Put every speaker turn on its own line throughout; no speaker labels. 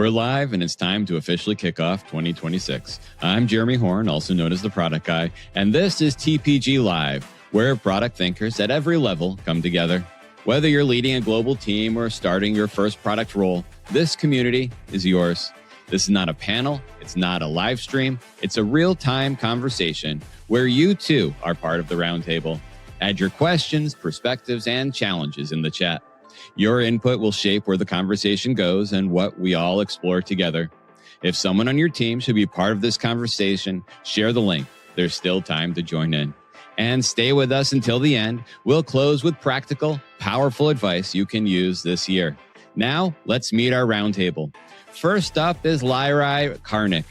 We're live, and it's time to officially kick off 2026. I'm Jeremy Horn, also known as the Product Guy, and this is TPG Live, where product thinkers at every level come together. Whether you're leading a global team or starting your first product role, this community is yours. This is not a panel, it's not a live stream, it's a real-time conversation where you too are part of the roundtable. Add your questions, perspectives, and challenges in the chat. Your input will shape where the conversation goes and what we all explore together. If someone on your team should be part of this conversation, share the link. There's still time to join in. And stay with us until the end. We'll close with practical, powerful advice you can use this year. Now, let's meet our roundtable. First up is Lyrai Karnik.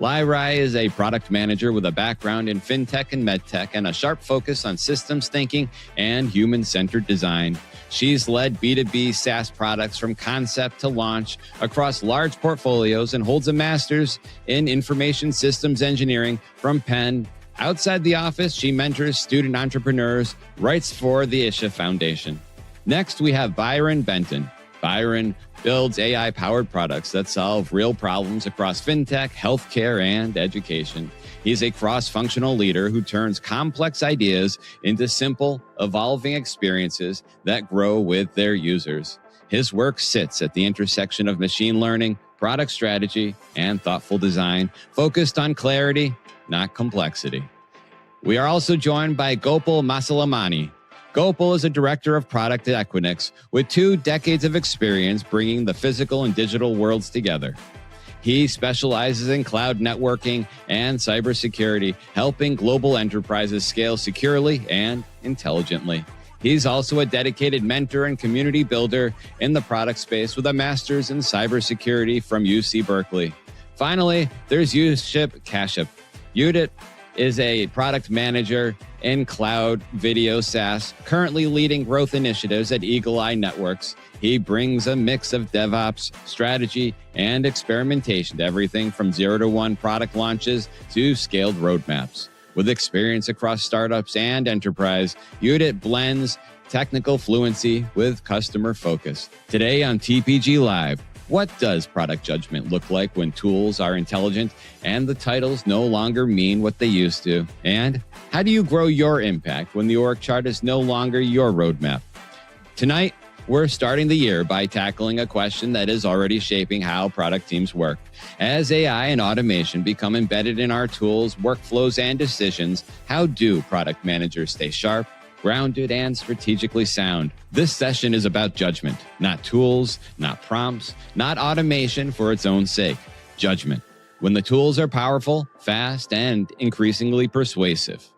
Lyrai is a product manager with a background in fintech and medtech and a sharp focus on systems thinking and human-centered design. She's led B2B SaaS products from concept to launch across large portfolios and holds a master's in information systems engineering from Penn. Outside the office, she mentors student entrepreneurs, writes for the Isha Foundation. Next, we have Byron Benton. Byron builds AI-powered products that solve real problems across fintech, healthcare, and education. He's a cross-functional leader who turns complex ideas into simple, evolving experiences that grow with their users. His work sits at the intersection of machine learning, product strategy, and thoughtful design, focused on clarity, not complexity. We are also joined by Gopal Masalamani. Gopal is a director of product at Equinix with 2 decades of experience bringing the physical and digital worlds together. He specializes in cloud networking and cybersecurity, helping global enterprises scale securely and intelligently. He's also a dedicated mentor and community builder in the product space with a master's in cybersecurity from UC Berkeley. Finally, there's Udit Kashyap. Udit is a product manager in cloud video SaaS, currently leading growth initiatives at Eagle Eye Networks. He brings a mix of DevOps, strategy, and experimentation to everything from 0 to 1 product launches to scaled roadmaps. With experience across startups and enterprise, Udit blends technical fluency with customer focus. Today on TPG Live, what does product judgment look like when tools are intelligent and the titles no longer mean what they used to? And how do you grow your impact when the org chart is no longer your roadmap? Tonight, we're starting the year by tackling a question that is already shaping how product teams work. As AI and automation become embedded in our tools, workflows, and decisions, how do product managers stay sharp, grounded, and strategically sound? This session is about judgment, not tools, not prompts, not automation for its own sake. Judgment, when the tools are powerful, fast, and increasingly persuasive.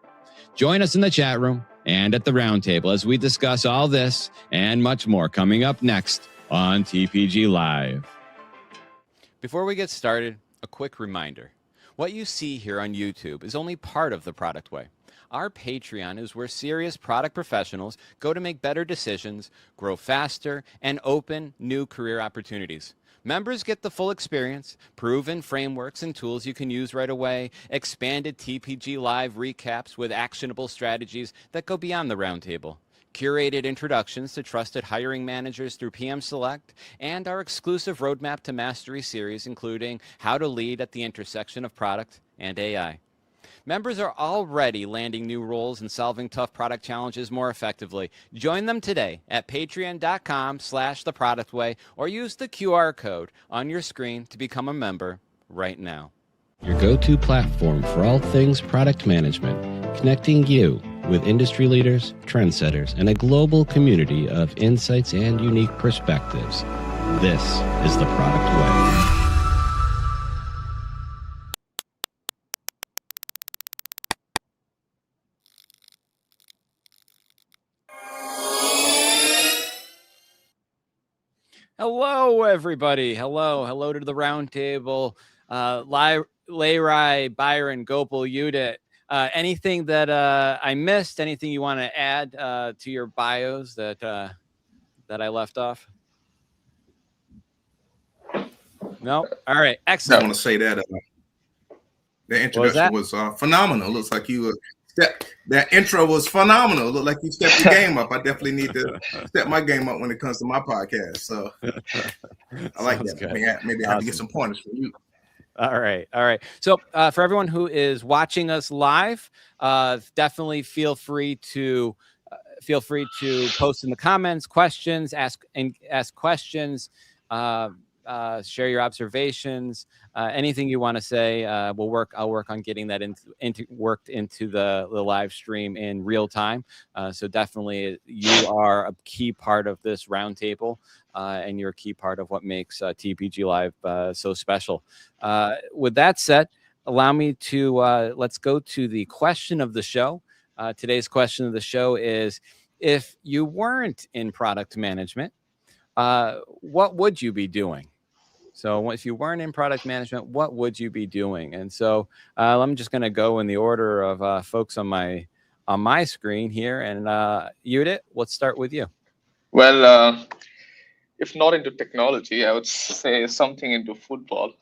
Join us in the chat room and at the roundtable as we discuss all this and much more coming up next on TPG Live. Before we get started, a quick reminder. What you see here on YouTube is only part of the Product Way. Our Patreon is where serious product professionals go to make better decisions, grow faster, and open new career opportunities. Members get the full experience, proven frameworks and tools you can use right away, expanded TPG Live recaps with actionable strategies that go beyond the roundtable, curated introductions to trusted hiring managers through PM Select, and our exclusive Roadmap to Mastery series, including How to Lead at the Intersection of Product and AI. Members are already landing new roles and solving tough product challenges more effectively. Join them today at patreon.com/theproductway or use the QR code on your screen to become a member right now. Your go-to platform for all things product management, connecting you with industry leaders, trendsetters, and a global community of insights and unique perspectives. This is the Product Way. Hello, everybody. Hello to the roundtable. Lyrai, Byron, Gopal, Udit. Anything that I missed? Anything you want to add to your bios that I left off? No. All right. Excellent.
I want to say that the introduction was phenomenal. Looks like you That intro was phenomenal. Looked like you stepped your game up. I definitely need to step my game up when it comes to my podcast. So I like
Sounds
that.
good.
Maybe I have to get some pointers from you.
All right. All right. So for everyone who is watching us live, definitely feel free to post in the comments, questions, ask questions, share your observations, anything you want to say. I'll work on getting that worked into the live stream in real time. So definitely, you are a key part of this roundtable, and you're a key part of what makes TPG Live so special. With that said, allow me to let's go to the question of the show. Today's question of the show is: if you weren't in product management, what would you be doing? So if you weren't in product management, what would you be doing? And so I'm just going to go in the order of folks on my screen here. And Judith, let's start with you.
Well, if not into technology, I would say something into football.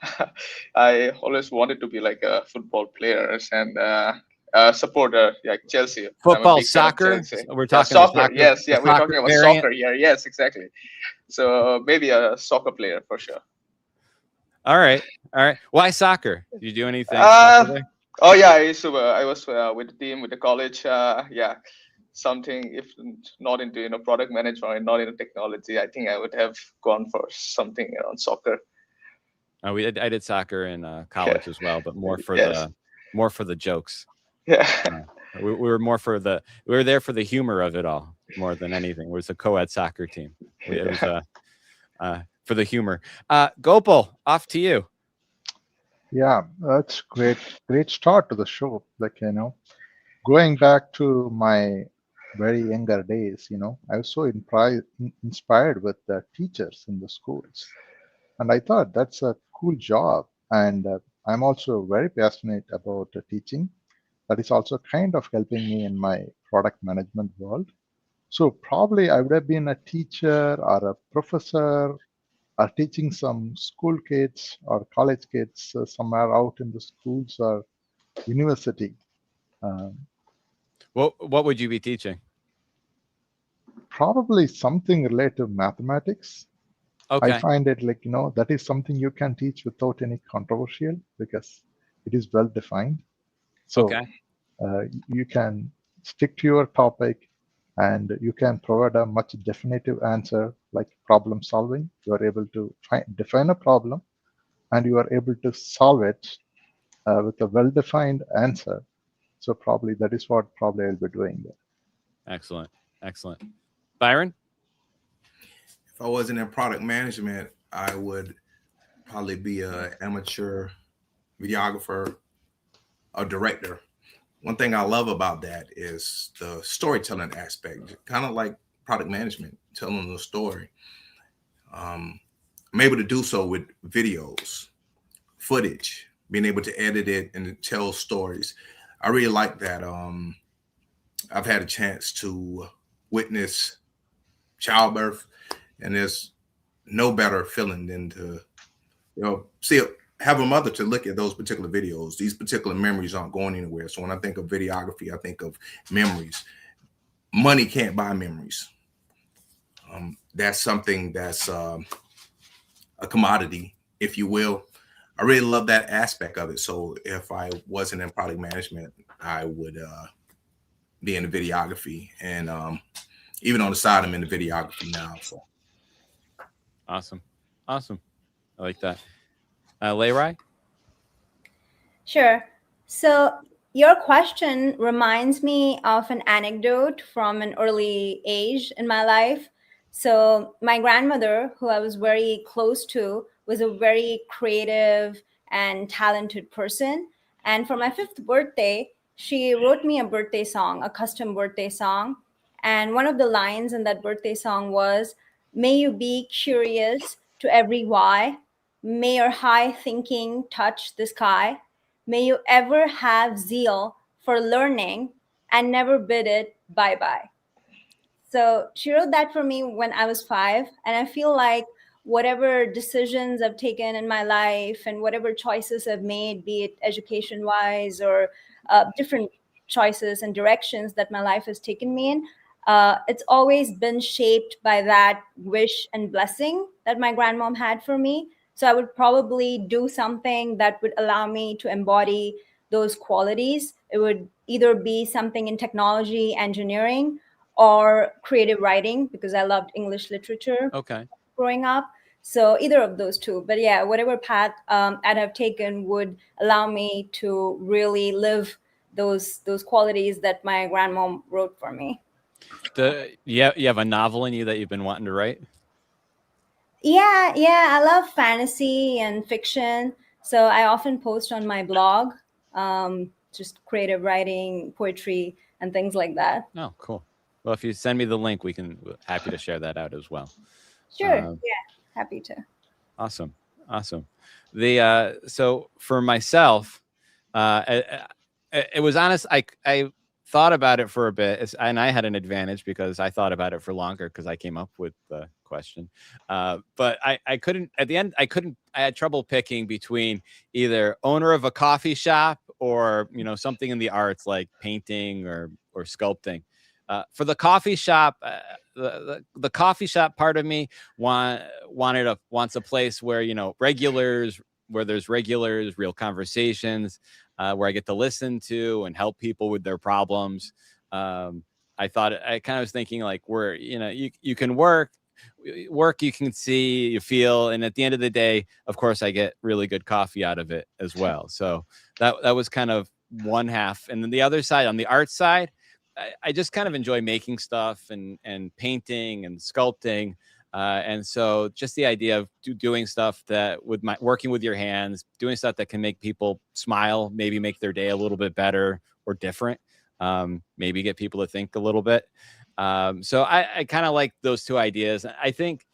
I always wanted to be like a football player and supporter, like Chelsea. I'm a
Football,
big fan of
soccer.
Chelsea.
We're
Yeah,
talking the
soccer.
soccer,
Yes,
the
yeah, we're
soccer
talking about
variant.
soccer here. Yes, exactly. So maybe a soccer player for sure.
All right. Why soccer? Do you do anything
Uh,
special there?
oh yeah, I was with the team with the college. Yeah, something if not into product management and not into technology, I think I would have gone for something around soccer.
I did soccer in college as well, but more for
Yes.
the jokes.
Yeah.
We were we were there for the humor of it all more than anything. It was a co-ed soccer team. It was for the humor. Gopal, off to you.
Yeah, that's great start to the show. Like, going back to my very younger days, I was so inspired with the teachers in the schools. And I thought that's a cool job. And I'm also very passionate about teaching. That is also kind of helping me in my product management world. So probably I would have been a teacher or a professor or teaching some school kids or college kids somewhere out in the schools or university. Um,
What would you be teaching?
Probably something related to mathematics. I
Okay.
find it like, that is something you can teach without any controversial because it is well defined. So
Okay.
you can stick to your topic and you can provide a much definitive answer like problem solving. You are able to define a problem and you are able to solve it with a well-defined answer. So probably that is what probably I'll be doing there.
Excellent. Byron?
If I wasn't in product management, I would probably be an amateur videographer or director. One thing I love about that is the storytelling aspect, kind of like product management, telling the story. I'm able to do so with videos, footage, being able to edit it and tell stories. I really like that. I've had a chance to witness childbirth, and there's no better feeling than to see have a mother to look at those particular videos. These particular memories aren't going anywhere. So when I think of videography, I think of memories. Money can't buy memories. That's something that's a commodity, if you will. I really love that aspect of it. So if I wasn't in product management, I would be in the videography, and even on the side, I'm in the videography now. So
Awesome. I like that. Leirai?
Sure. So your question reminds me of an anecdote from an early age in my life. So my grandmother, who I was very close to, was a very creative and talented person. And for my 5th birthday, she wrote me a birthday song, a custom birthday song. And one of the lines in that birthday song was, "May you be curious to every why. May your high thinking touch the sky. May you ever have zeal for learning and never bid it bye bye." So she wrote that for me when I was 5. And I feel like whatever decisions I've taken in my life and whatever choices I've made, be it education wise or different choices and directions that my life has taken me in, it's always been shaped by that wish and blessing that my grandmom had for me. So I would probably do something that would allow me to embody those qualities. It would either be something in technology, engineering, or creative writing, because I loved English literature growing up. So either of those two. But yeah, whatever path I'd have taken would allow me to really live those qualities that my grandmom wrote for me.
You have a novel in you that you've been wanting to write?
Yeah, I love fantasy and fiction. So I often post on my blog, just creative writing, poetry, and things like that.
Oh, cool. Well, if you send me the link, we're happy to share that out as well.
Sure. Yeah, happy to.
Awesome. So for myself, it was honest. I thought about it for a bit, and I had an advantage because I thought about it for longer because I came up with the question. But I couldn't, at the end, I had trouble picking between either owner of a coffee shop or, something in the arts like painting or sculpting. For the coffee shop, the coffee shop part of me wants a place where, there's regulars, real conversations, where I get to listen to and help people with their problems. I kind of was thinking like where, you can work, you can see, you feel, and at the end of the day, of course, I get really good coffee out of it as well. So that was kind of one half. And then the other side, on the art side, I just kind of enjoy making stuff and painting and sculpting. And so just the idea of doing stuff that working with your hands, doing stuff that can make people smile, maybe make their day a little bit better or different, maybe get people to think a little bit. So I kind of like those two ideas. I think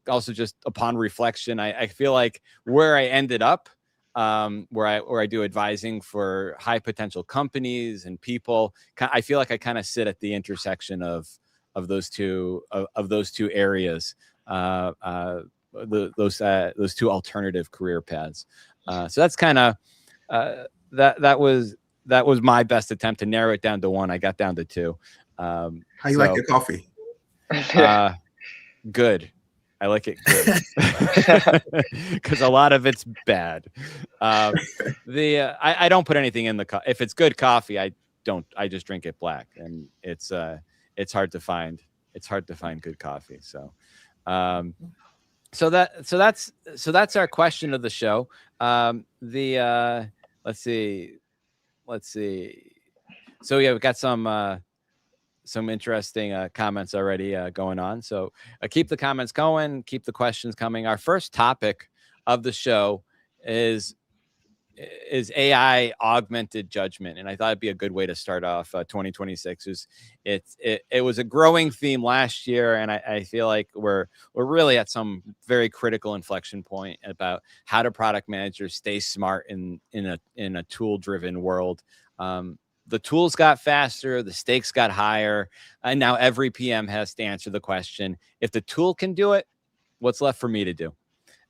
also just upon reflection, I feel like where I ended up, where I do advising for high potential companies and people, I feel like I kind of sit at the intersection of those two areas, those two alternative career paths. So that's kind of that was my best attempt to narrow it down to one. I got down to two.
How you like your coffee?
Good. I like it good because a lot of it's bad. I don't put anything in the if it's good coffee, I just drink it black, and it's hard to find. It's hard to find good coffee. So, so that's our question of the show. Let's see. So yeah, we've got some interesting comments already going on. So keep the comments going, keep the questions coming. Our first topic of the show is AI augmented judgment, and I thought it'd be a good way to start off 2026. It was a growing theme last year, and I feel like we're really at some very critical inflection point about how do product managers stay smart in a tool driven world. The tools got faster, the stakes got higher, and now every PM has to answer the question, if the tool can do it, what's left for me to do?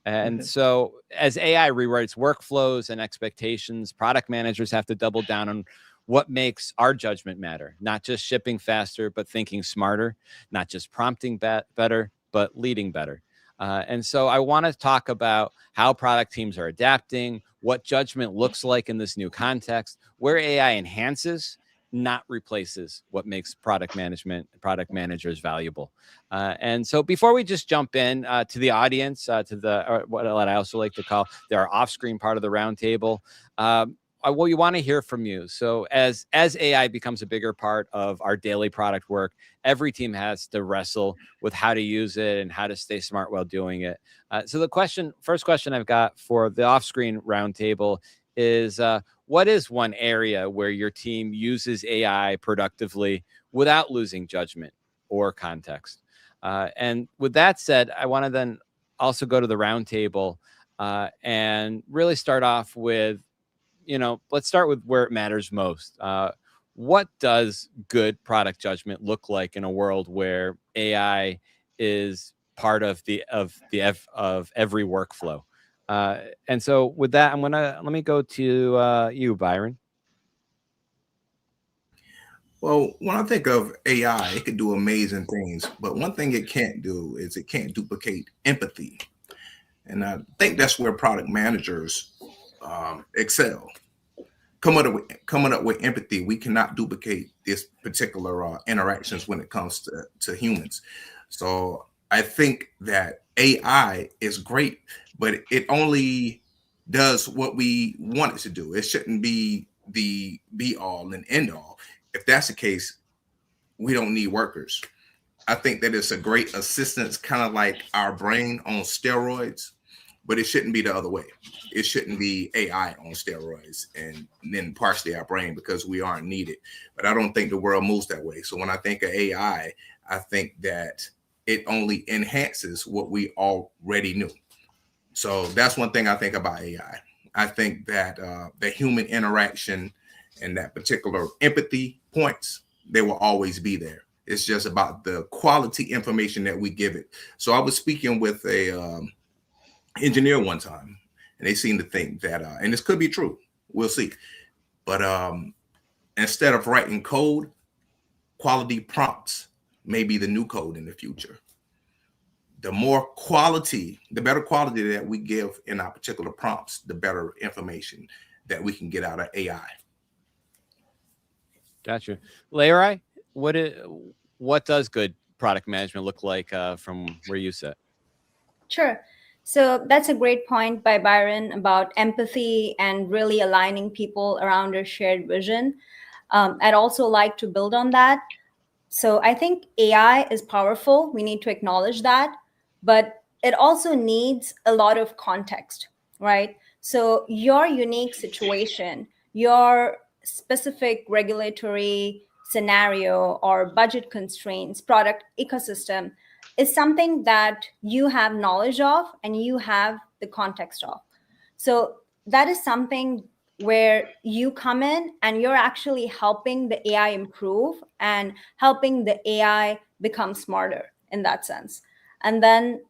And so as AI rewrites workflows and expectations, product managers have to double down on what makes our judgment matter, not just shipping faster, but thinking smarter, not just prompting better, but leading better. And so I want to talk about how product teams are adapting, what judgment looks like in this new context, where AI enhances, not replaces, what makes product managers valuable. And so before we just jump in to the audience, to what I also like to call our off-screen part of the roundtable, we want to hear from you. So as AI becomes a bigger part of our daily product work, every team has to wrestle with how to use it and how to stay smart while doing it. So the first question I've got for the off-screen roundtable is, what is one area where your team uses AI productively without losing judgment or context? And with that said, I want to then also go to the roundtable and really start off with, let's start with where it matters most. What does good product judgment look like in a world where AI is part of every workflow? And so with that, let me go to you, Byron.
Well, when I think of AI, it can do amazing things, but one thing it can't do is it can't duplicate empathy. And I think that's where product managers excel. Coming up with empathy, we cannot duplicate this particular interactions when it comes to humans. So I think that AI is great, but it only does what we want it to do. It shouldn't be the be all and end all. If that's the case, we don't need workers. I think that it's a great assistance, kind of like our brain on steroids, but it shouldn't be the other way. It shouldn't be AI on steroids and then partially our brain because we aren't needed. But I don't think the world moves that way. So when I think of AI, I think that it only enhances what we already knew. So that's one thing I think about AI. I think that the human interaction and that particular empathy points, they will always be there. It's just about the quality information that we give it. So I was speaking with a engineer one time, and they seem to think that, and this could be true, we'll see. But instead of writing code, quality prompts may be the new code in the future. The more quality, the better quality that we give in our particular prompts, the better information that we can get out of AI.
Gotcha. Lerai, what does good product management look like from where you sit?
Sure. So that's a great point by Byron about empathy and really aligning people around a shared vision. I'd also like to build on that. So I think AI is powerful. We need to acknowledge that, but it also needs a lot of context, right? So your unique situation, your specific regulatory scenario or budget constraints, product ecosystem is something that you have knowledge of and you have the context of. So that is something where you come in and you're actually helping the AI improve and helping the AI become smarter in that sense. And then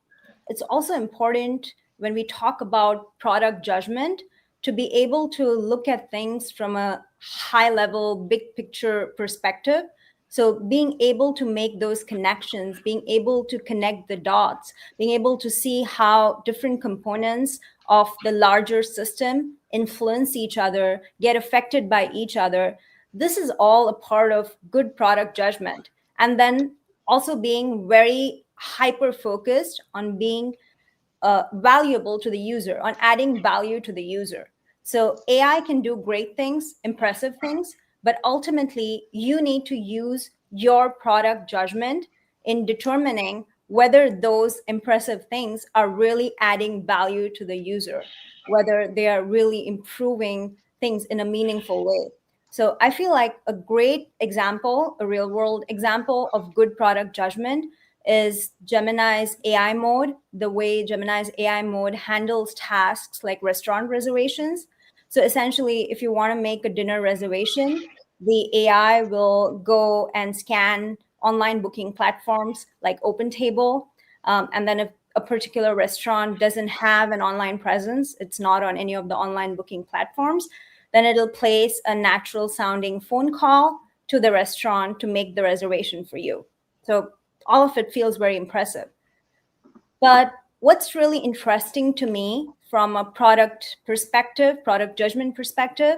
it's also important when we talk about product judgment to be able to look at things from a high level, big picture perspective. So being able to make those connections, being able to connect the dots, being able to see how different components of the larger system influence each other, get affected by each other. This is all a part of good product judgment. And then also being very hyper focused on being valuable to the user, on adding value to the user. So AI can do great things, impressive things, but ultimately you need to use your product judgment in determining whether those impressive things are really adding value to the user, whether they are really improving things in a meaningful way. So I feel like a great example, a real world example of good product judgment is Gemini's AI mode, the way Gemini's AI mode handles tasks like restaurant reservations. So essentially, if you want to make a dinner reservation, the AI will go and scan online booking platforms like OpenTable. And then if a particular restaurant doesn't have an online presence, it's not on any of the online booking platforms, then it'll place a natural sounding phone call to the restaurant to make the reservation for you. So all of it feels very impressive. But what's really interesting to me from a product perspective, product judgment perspective,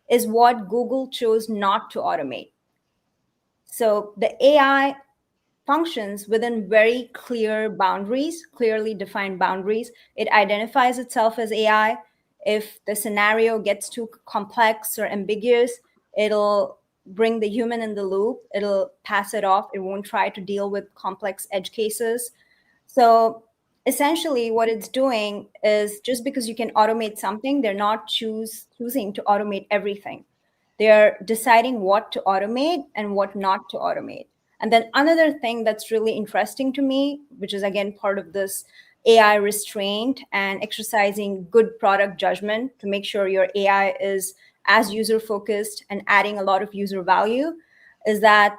is what Google chose not to automate. So the AI functions within very clear boundaries, clearly defined boundaries. It identifies itself as AI. If the scenario gets too complex or ambiguous, it'll bring the human in the loop. It'll pass it off. It won't try to deal with complex edge cases. So essentially what it's doing is just because you can automate something, they're not choosing to automate everything. They're deciding what to automate and what not to automate. And then another thing that's really interesting to me, which is again part of this AI restraint and exercising good product judgment to make sure your AI is as user focused and adding a lot of user value, is that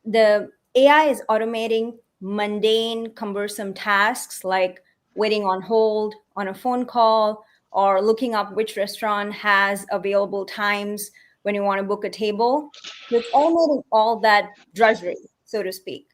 the AI is automating mundane, cumbersome tasks like waiting on hold on a phone call or looking up which restaurant has available times when you want to book a table. It's automating all that drudgery, so to speak.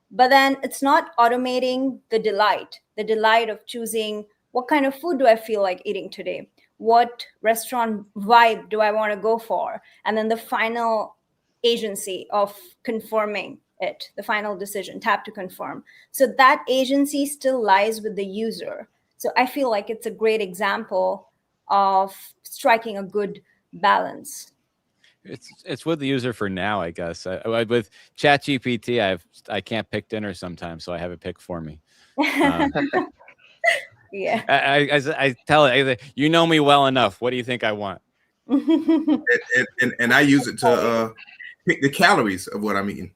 But then it's not automating the delight of choosing what kind of food do I feel like eating today? What restaurant vibe do I want to go for? And then the final agency of confirming it, the final decision, tap to confirm. So that agency still lies with the user. So I feel like it's a great example of striking a good balance.
It's with the user for now, I guess. With ChatGPT, I can't pick dinner sometimes, so I have it pick for me.
Yeah.
I tell it, you know me well enough. What do you think I want?
And I use it to pick the calories of what I'm eating.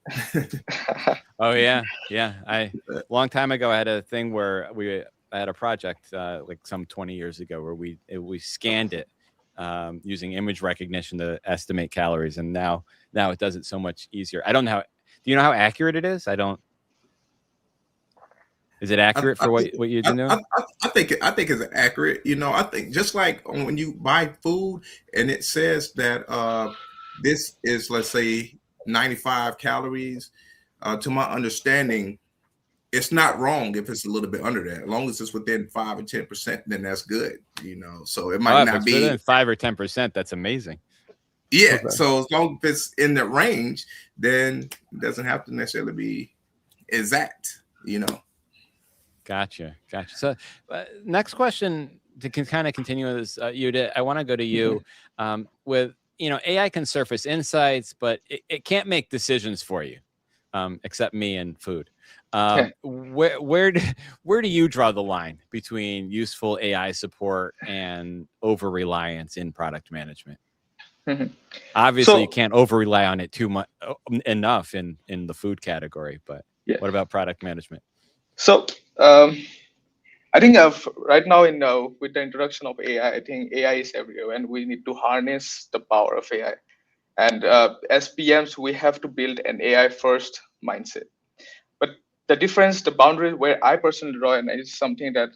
Oh yeah. Long time ago, I had a thing where I had a project like some 20 years ago where we scanned it using image recognition to estimate calories, and now it does it so much easier. I don't know how. Do you know how accurate it is? I don't. Is it accurate for what you do know?
I think it's accurate. I think just like when you buy food and it says that this is, let's say, 95 calories. To my understanding, it's not wrong if it's a little bit under that. As long as it's within 5 or 10%, then that's good. So it might not be
within 5 or 10%. That's amazing.
Yeah. Okay. So as long as it's in the range, then it doesn't have to necessarily be exact.
Gotcha. So next question to kind of continue with this, Yuda, I want to go to you with, AI can surface insights, but it can't make decisions for you, except me and food. Where do you draw the line between useful AI support and over-reliance in product management? Obviously, you can't over-rely on it too much enough in the food category, but what about product management?
So I think right now with the introduction of AI, I think AI is everywhere, and we need to harness the power of AI. And as PMs, we have to build an AI first mindset. But the difference, the boundary where I personally draw, and it's something that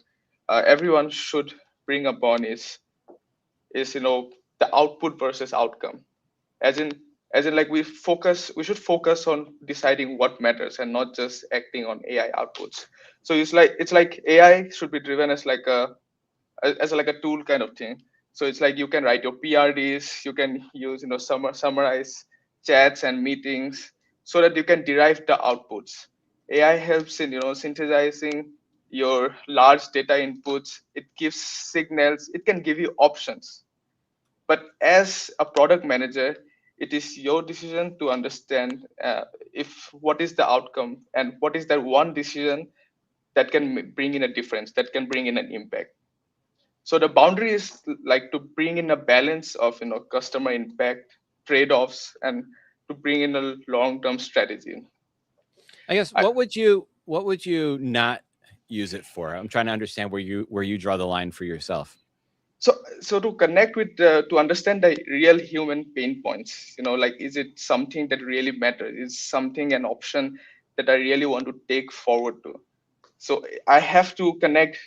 everyone should bring upon is the output versus outcome. As in like we should focus on deciding what matters and not just acting on AI outputs. So it's like AI should be driven as like a tool kind of thing. So it's like you can write your PRDs, you can use summarize chats and meetings so that you can derive the outputs. AI helps in synthesizing your large data inputs. It gives signals. It can give you options. But as a product manager, it is your decision to understand if what is the outcome and what is that one decision that can bring in a difference, that can bring in an impact. So the boundary is like to bring in a balance of customer impact, trade-offs, and to bring in a long-term strategy.
I guess what would you not use it for? I'm trying to understand where you draw the line for yourself.
So to connect with to understand the real human pain points, like is it something that really matters? Is something an option that I really want to take forward to? So I have to connect,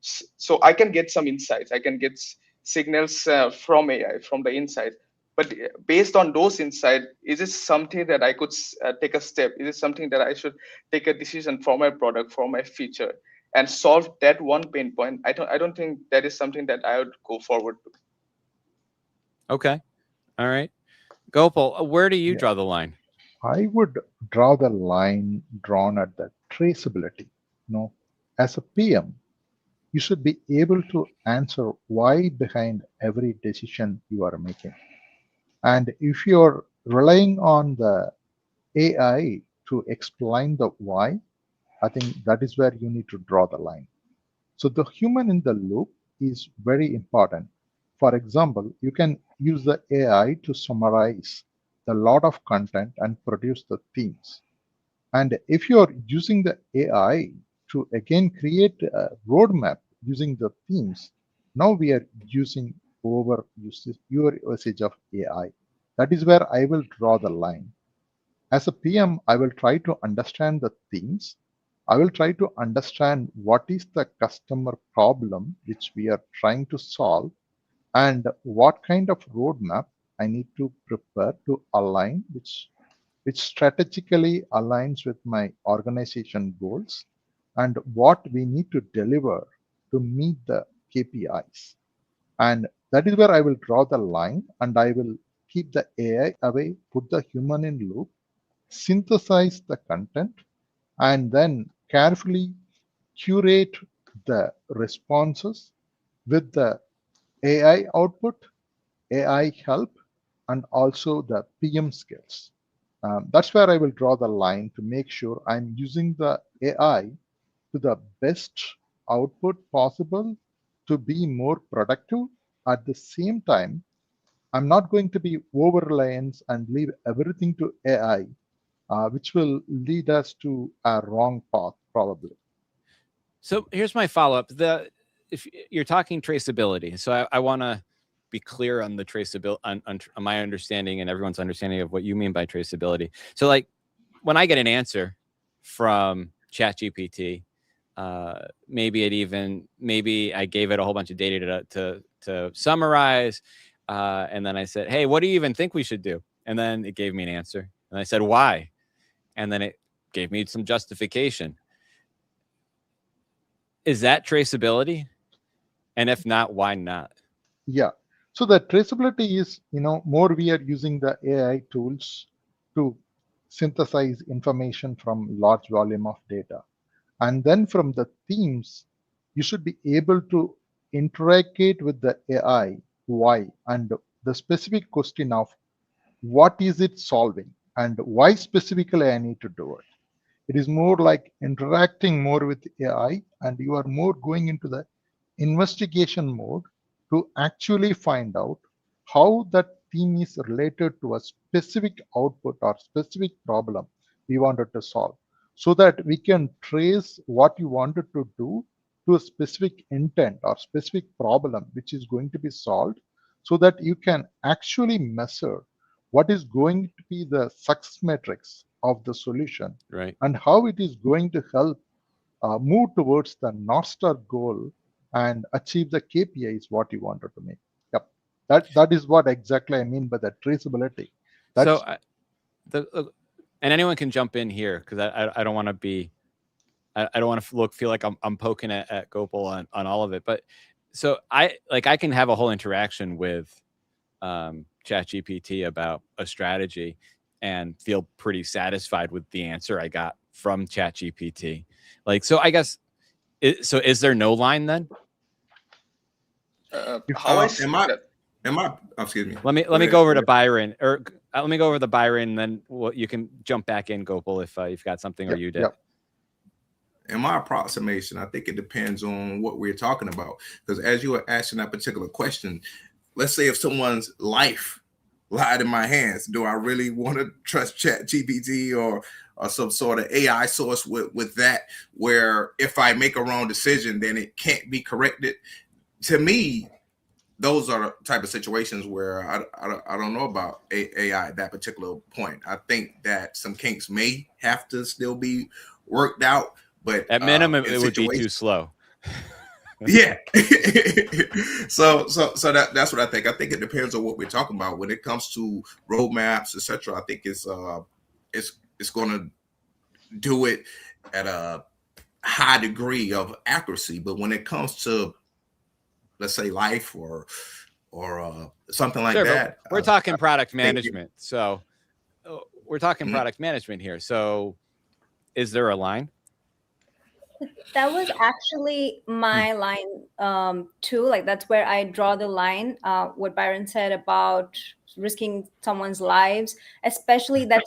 so I can get some insights. I can get signals from AI, from the inside. But based on those insights, is it something that I could take a step? Is it something that I should take a decision for my product, for my feature, and solve that one pain point? I don't think that is something that I would go forward to.
Okay. All right. Gopal, where do you draw the line?
I would draw the line drawn at the traceability. As a PM, you should be able to answer why behind every decision you are making. And if you're relying on the AI to explain the why, I think that is where you need to draw the line. So the human in the loop is very important. For example, you can use the AI to summarize a lot of content and produce the themes. And if you're using the AI to again create a roadmap using the themes, now we are using your usage of AI. That is where I will draw the line. As a PM, I will try to understand the themes. I will try to understand what is the customer problem which we are trying to solve and what kind of roadmap I need to prepare to align, which strategically aligns with my organization goals and what we need to deliver to meet the KPIs. And that is where I will draw the line, and I will keep the AI away, put the human in loop, synthesize the content, and then carefully curate the responses with the AI output, AI help, and also the PM skills. That's where I will draw the line to make sure I'm using the AI to the best output possible to be more productive. At the same time, I'm not going to be over reliant and leave everything to AI, which will lead us to a wrong path, probably.
So here's my follow-up. If you're talking traceability, so I want to be clear on the traceability, on my understanding and everyone's understanding of what you mean by traceability. So like when I get an answer from ChatGPT, maybe I gave it a whole bunch of data to summarize, and then I said, hey, what do you even think we should do? And then it gave me an answer, and I said, why? And then it gave me some justification. Is that traceability? And if not, why not?
Yeah. So the traceability is, more we are using the AI tools to synthesize information from large volume of data. And then from the themes, you should be able to interrogate with the AI why and the specific question of what is it solving and why specifically I need to do it. It is more like interacting more with AI, and you are more going into the investigation mode to actually find out how that theme is related to a specific output or specific problem we wanted to solve, so that we can trace what you wanted to do to a specific intent or specific problem which is going to be solved, so that you can actually measure what is going to be the success metrics of the solution,
right,
and how it is going to help move towards the North Star goal and achieve the KPIs what you wanted to make. Yep, that is what exactly I mean by the traceability. That's
and anyone can jump in here, because I don't want to be, I don't want to feel like I'm poking at Gopal on all of it. But so I can have a whole interaction with ChatGPT about a strategy and feel pretty satisfied with the answer I got from ChatGPT. So I guess, is there no line then?
How I see that.
Excuse me.
Let me go over to Byron, or let me go over to Byron, and then you can jump back in, Gopal, if you've got something, or you did.
Yep.
In my approximation, I think it depends on what we're talking about. Because as you were asking that particular question, let's say if someone's life lied in my hands, do I really want to trust ChatGPT or some sort of AI source with that, where if I make a wrong decision, then it can't be corrected? To me, those are the type of situations where I don't know about AI at that particular point. I think that some kinks may have to still be worked out, but
at minimum, it would be too slow.
Yeah. so that's what I think. I think it depends on what we're talking about. When it comes to roadmaps, etc., I think it's going to do it at a high degree of accuracy. But when it comes to, let's say, life or something like that,
we're talking product management. So we're talking product management here. So is there a line?
That was actually my line too. Like, that's where I draw the line. What Byron said about risking someone's lives, that's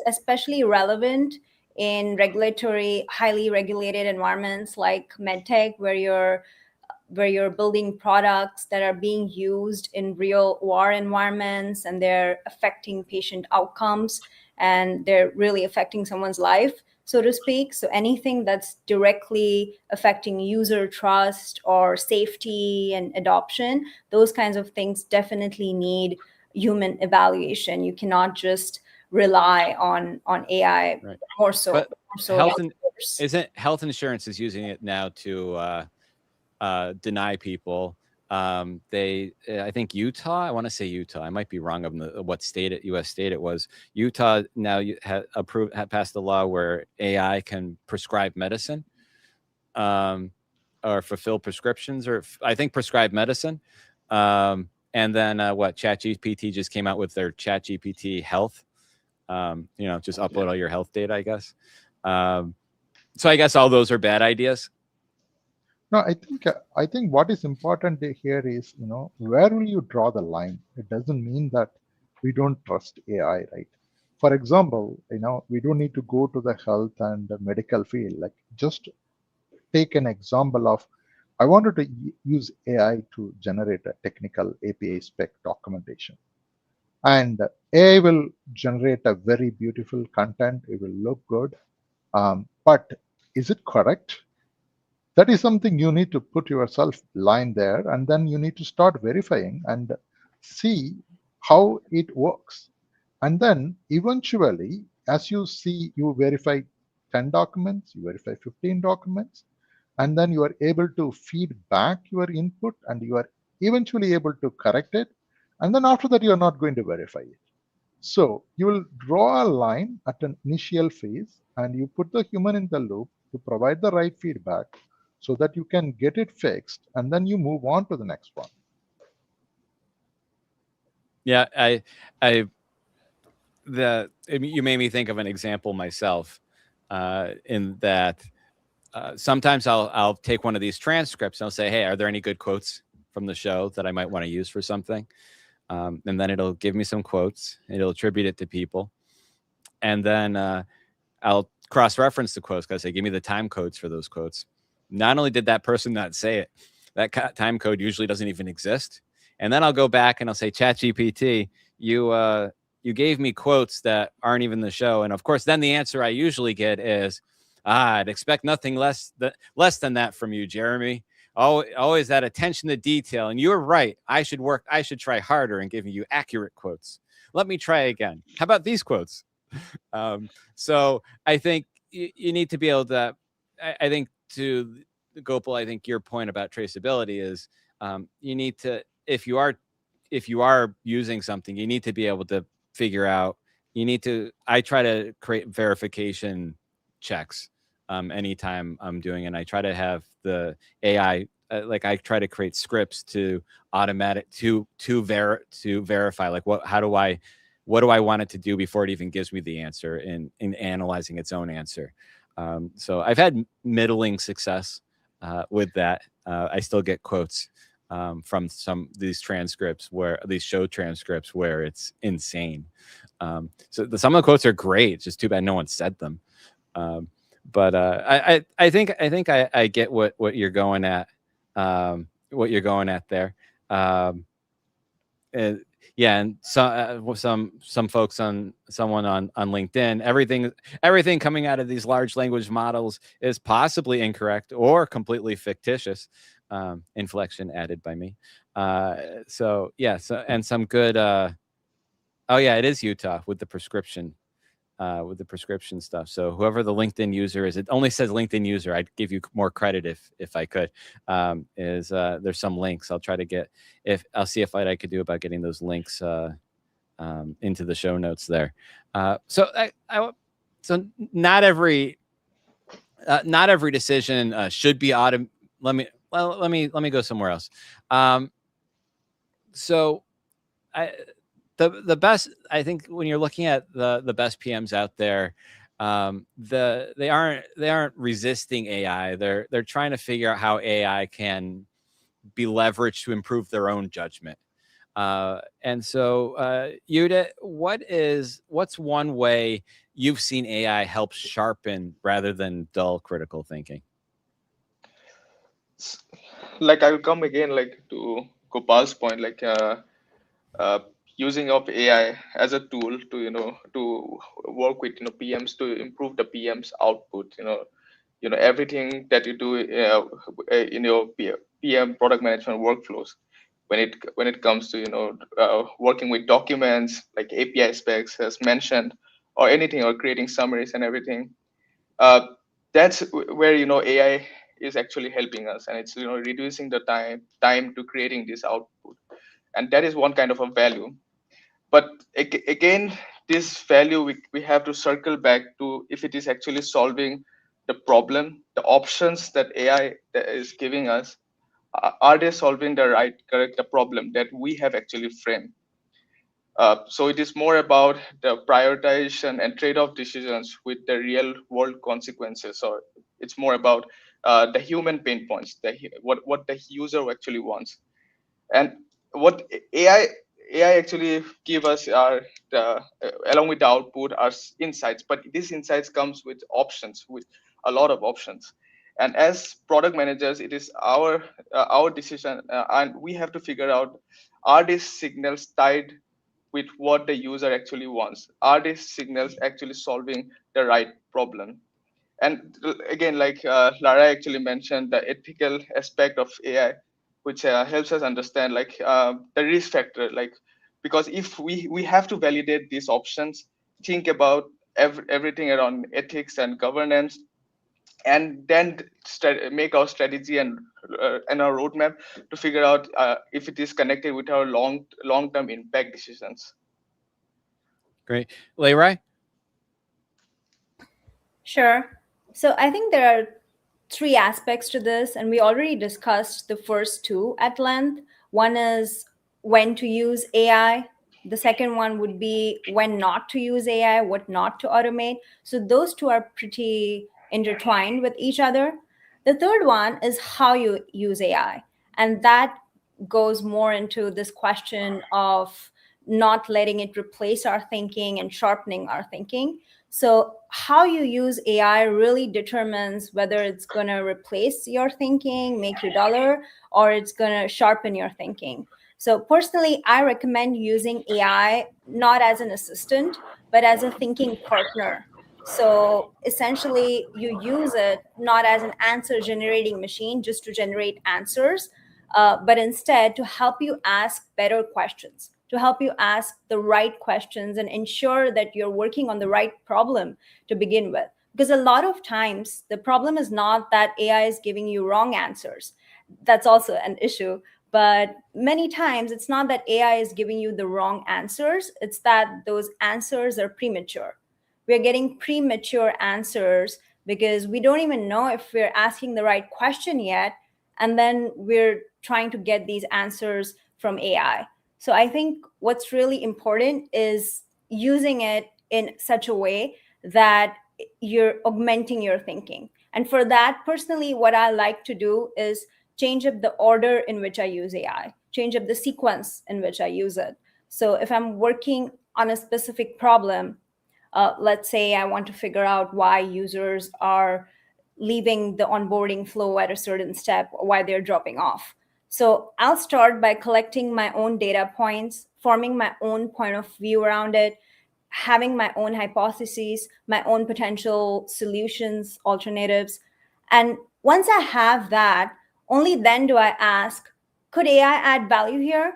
especially relevant in regulatory, highly regulated environments like medtech, where you're building products that are being used in real war environments, and they're affecting patient outcomes, and they're really affecting someone's life, so to speak. So anything that's directly affecting user trust or safety and adoption, those kinds of things definitely need human evaluation. You cannot just rely on AI,
right.
more so.
But isn't health insurance is using it now to deny people I think Utah, I want to say Utah, I might be wrong on what state, U.S. state it was. Utah now had passed a law where AI can prescribe medicine, or fulfill prescriptions, or I think prescribe medicine. And then ChatGPT just came out with their ChatGPT Health. Just upload all your health data, I guess. So I guess all those are bad ideas.
No, I think what is important here is, where will you draw the line? It doesn't mean that we don't trust AI, right? For example, we don't need to go to the health and the medical field. Like, just take an example of, I wanted to use AI to generate a technical API spec documentation. And AI will generate a very beautiful content. It will look good. But is it correct? That is something you need to put yourself line there, and then you need to start verifying and see how it works. And then eventually, as you see, you verify 10 documents, you verify 15 documents, and then you are able to feed back your input, and you are eventually able to correct it. And then after that, you are not going to verify it. So you will draw a line at an initial phase, and you put the human in the loop to provide the right feedback so that you can get it fixed, and then you move on to the next one.
Yeah, you made me think of an example myself, in that sometimes I'll take one of these transcripts and I'll say, hey, are there any good quotes from the show that I might want to use for something? And then it'll give me some quotes. It'll attribute it to people. And then I'll cross-reference the quotes because they give me the time codes for those quotes. Not only did that person not say it, that time code usually doesn't even exist. And then I'll go back and I'll say, ChatGPT, you gave me quotes that aren't even the show. And of course, then the answer I usually get is, I'd expect nothing less than that from you, Jeremy. Always that attention to detail. And you're right. I should try harder in giving you accurate quotes. Let me try again. How about these quotes? So I think you need to be able to, I think to Gopal, I think your point about traceability is, you need to, if you are using something, you need to be able to figure out, I try to create verification checks anytime I'm doing, and I try to have the AI, I try to create scripts to automatic to verify, like what do I want it to do before it even gives me the answer in analyzing its own answer. So I've had middling success with that. I still get quotes from these show transcripts where it's insane. So some of the quotes are great. It's just too bad no one said them. But I think I get what you're going at. What you're going at there. And yeah, and some folks on LinkedIn, everything coming out of these large language models is possibly incorrect or completely fictitious. Inflection added by me. So yeah, and some good. Oh yeah, it is Utah with the prescription. With the prescription stuff. So whoever the LinkedIn user is, it only says LinkedIn user. I'd give you more credit if I could. There's some links. I'll try to get, I'll see if I could do about getting those links into the show notes there. So not every decision should be automated. Let me go somewhere else. So the best, I think, when you're looking at the best PMs out there, they aren't resisting AI. They're trying to figure out how AI can be leveraged to improve their own judgment. And so, Yuda, what's one way you've seen AI help sharpen rather than dull critical thinking?
Like, I will come again, like, to Gopal's point, like using of AI as a tool to to work with PMs to improve the PM's output. Everything that you do in your PM product management workflows, when it comes to working with documents like API specs as mentioned, or anything, or creating summaries and everything. That's where AI is actually helping us, and it's reducing the time to creating this output, and that is one kind of a value. But again, this value we have to circle back to if it is actually solving the problem, the options that AI is giving us, are they solving the correct the problem that we have actually framed. So it is more about the prioritization and trade-off decisions with the real world consequences, or it's more about the human pain points, what the user actually wants. And what AI actually give us are the along with the output are insights, but these insights comes with options, with a lot of options. And as product managers, it is our decision, and we have to figure out, are these signals tied with what the user actually wants? Are these signals actually solving the right problem? And again, like Lara actually mentioned, the ethical aspect of AI, which helps us understand like the risk factor, like, because if we have to validate these options, think about everything around ethics and governance, and then make our strategy and our roadmap to figure out if it is connected with our long term impact decisions.
Great. Leray?
Sure. So I think there are three aspects to this, and we already discussed the first two at length. One is when to use AI. The second one would be when not to use AI, what not to automate. So those two are pretty intertwined with each other. The third one is how you use AI. And that goes more into this question of not letting it replace our thinking and sharpening our thinking. So how you use AI really determines whether it's going to replace your thinking, make you duller, or it's going to sharpen your thinking. So personally, I recommend using AI not as an assistant, but as a thinking partner. So essentially, you use it not as an answer generating machine just to generate answers, but instead to help you ask better questions, to help you ask the right questions and ensure that you're working on the right problem to begin with. Because a lot of times, the problem is not that AI is giving you wrong answers. That's also an issue. But many times, it's not that AI is giving you the wrong answers, it's that those answers are premature. We're getting premature answers because we don't even know if we're asking the right question yet. And then we're trying to get these answers from AI. So I think what's really important is using it in such a way that you're augmenting your thinking. And for that, personally, what I like to do is change up the order in which I use AI, change up the sequence in which I use it. So if I'm working on a specific problem, let's say I want to figure out why users are leaving the onboarding flow at a certain step, or why they're dropping off. So I'll start by collecting my own data points, forming my own point of view around it, having my own hypotheses, my own potential solutions, alternatives. And once I have that, only then do I ask, could AI add value here?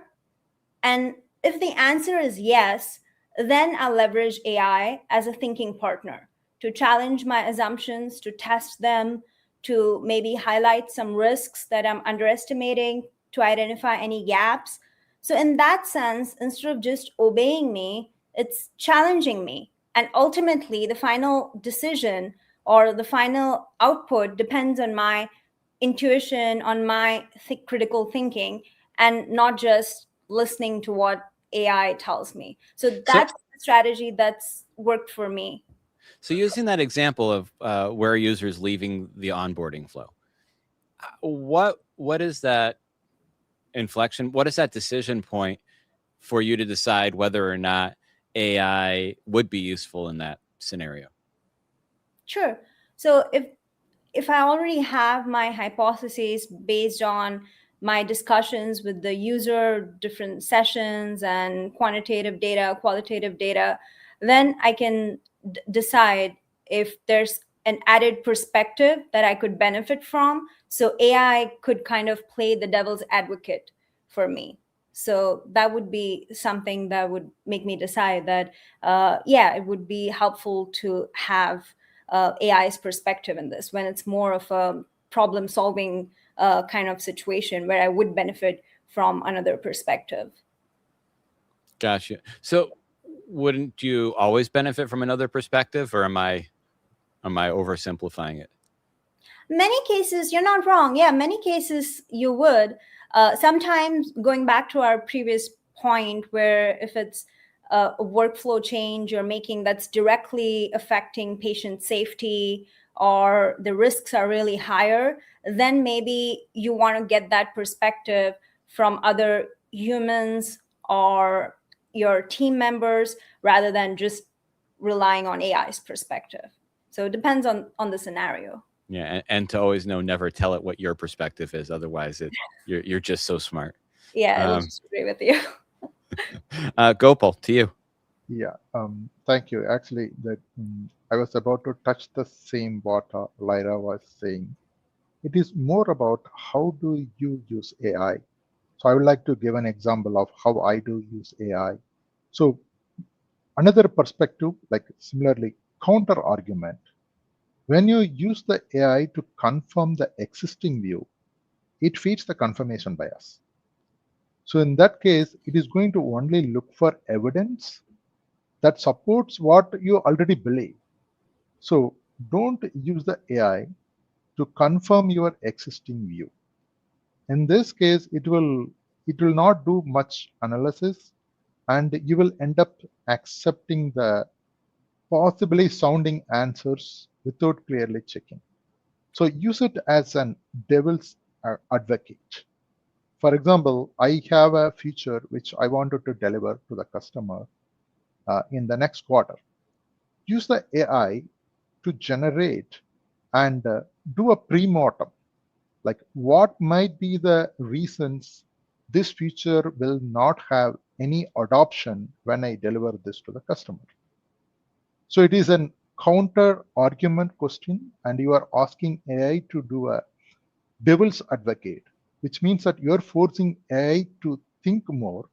And if the answer is yes, then I'll leverage AI as a thinking partner to challenge my assumptions, to test them, to maybe highlight some risks that I'm underestimating, to identify any gaps. So, in that sense, instead of just obeying me, it's challenging me. And ultimately, the final decision or the final output depends on my intuition, on my critical thinking, and not just listening to what AI tells me. So that's the strategy that's worked for me.
So using that example of where users leaving the onboarding flow, what is that inflection? What is that decision point for you to decide whether or not AI would be useful in that scenario?
Sure. So if I already have my hypotheses based on my discussions with the user, different sessions and quantitative data, qualitative data, then I can decide if there's an added perspective that I could benefit from. So AI could kind of play the devil's advocate for me. So that would be something that would make me decide that, yeah, it would be helpful to have AI's perspective in this when it's more of a problem solving kind of situation where I would benefit from another perspective.
Gotcha. So wouldn't you always benefit from another perspective, or am I oversimplifying it?
Many cases, you're not wrong. Yeah, many cases you would. Sometimes, going back to our previous point, where if it's a workflow change you're making that's directly affecting patient safety, or the risks are really higher, then maybe you want to get that perspective from other humans or your team members rather than just relying on AI's perspective. So it depends on the scenario.
Yeah, and to always know, never tell it what your perspective is. Otherwise, you're just so smart.
Yeah, I will just agree with you.
Gopal, to you.
Yeah, thank you. Actually, I was about to touch the same what Lyra was saying. It is more about how do you use AI. So I would like to give an example of how I do use AI. So another perspective, like similarly, counter argument. When you use the AI to confirm the existing view, it feeds the confirmation bias. So in that case, it is going to only look for evidence that supports what you already believe. So don't use the AI to confirm your existing view. In this case, it will not do much analysis, and you will end up accepting the possibly sounding answers without clearly checking. So use it as an devil's advocate. For example, I have a feature which I wanted to deliver to the customer in the next quarter. Use the AI to generate and do a pre-mortem, like what might be the reasons this feature will not have any adoption when I deliver this to the customer. So it is an counter argument question, and you are asking AI to do a devil's advocate, which means that you're forcing AI to think more.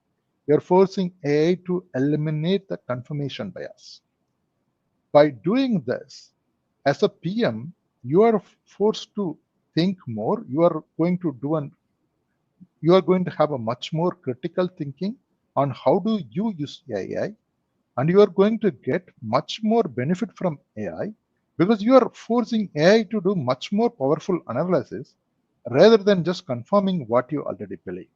You're forcing AI to eliminate the confirmation bias. By doing this, as a PM, you are forced to think more. You are going to have a much more critical thinking on how do you use AI, and you are going to get much more benefit from AI because you are forcing AI to do much more powerful analysis rather than just confirming what you already believe.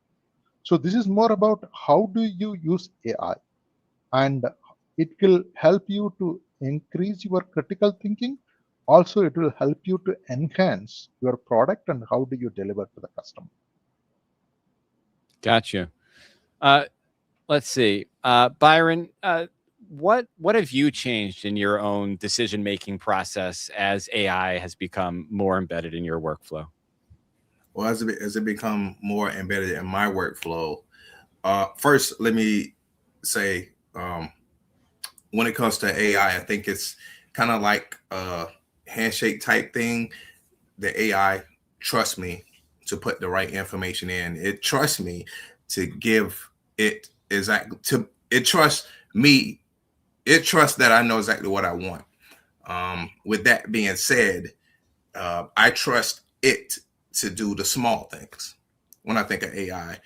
So this is more about how do you use AI, and it will help you to increase your critical thinking. Also, it will help you to enhance your product and how do you deliver to the customer.
Gotcha. Let's see. Byron, what have you changed in your own decision-making process as AI has become more embedded in your workflow?
Well, as it become more embedded in my workflow, first, let me say, when it comes to AI, I think it's kind of like a handshake type thing. The AI trusts me to put the right information in. It trusts me to give it it trusts me. It trusts that I know exactly what I want. With that being said, I trust it to do the small things when I think of AI.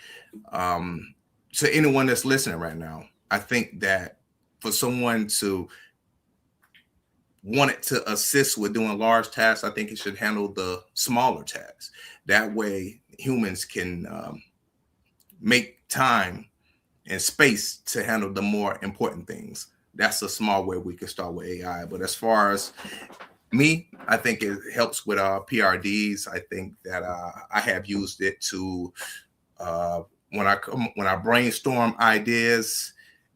To anyone that's listening right now, I think that for someone to want it to assist with doing large tasks, I think it should handle the smaller tasks. That way humans can make time and space to handle the more important things. That's a small way we can start with AI. But as far as me, I think it helps with PRDs. I think that I have used it to when I brainstorm ideas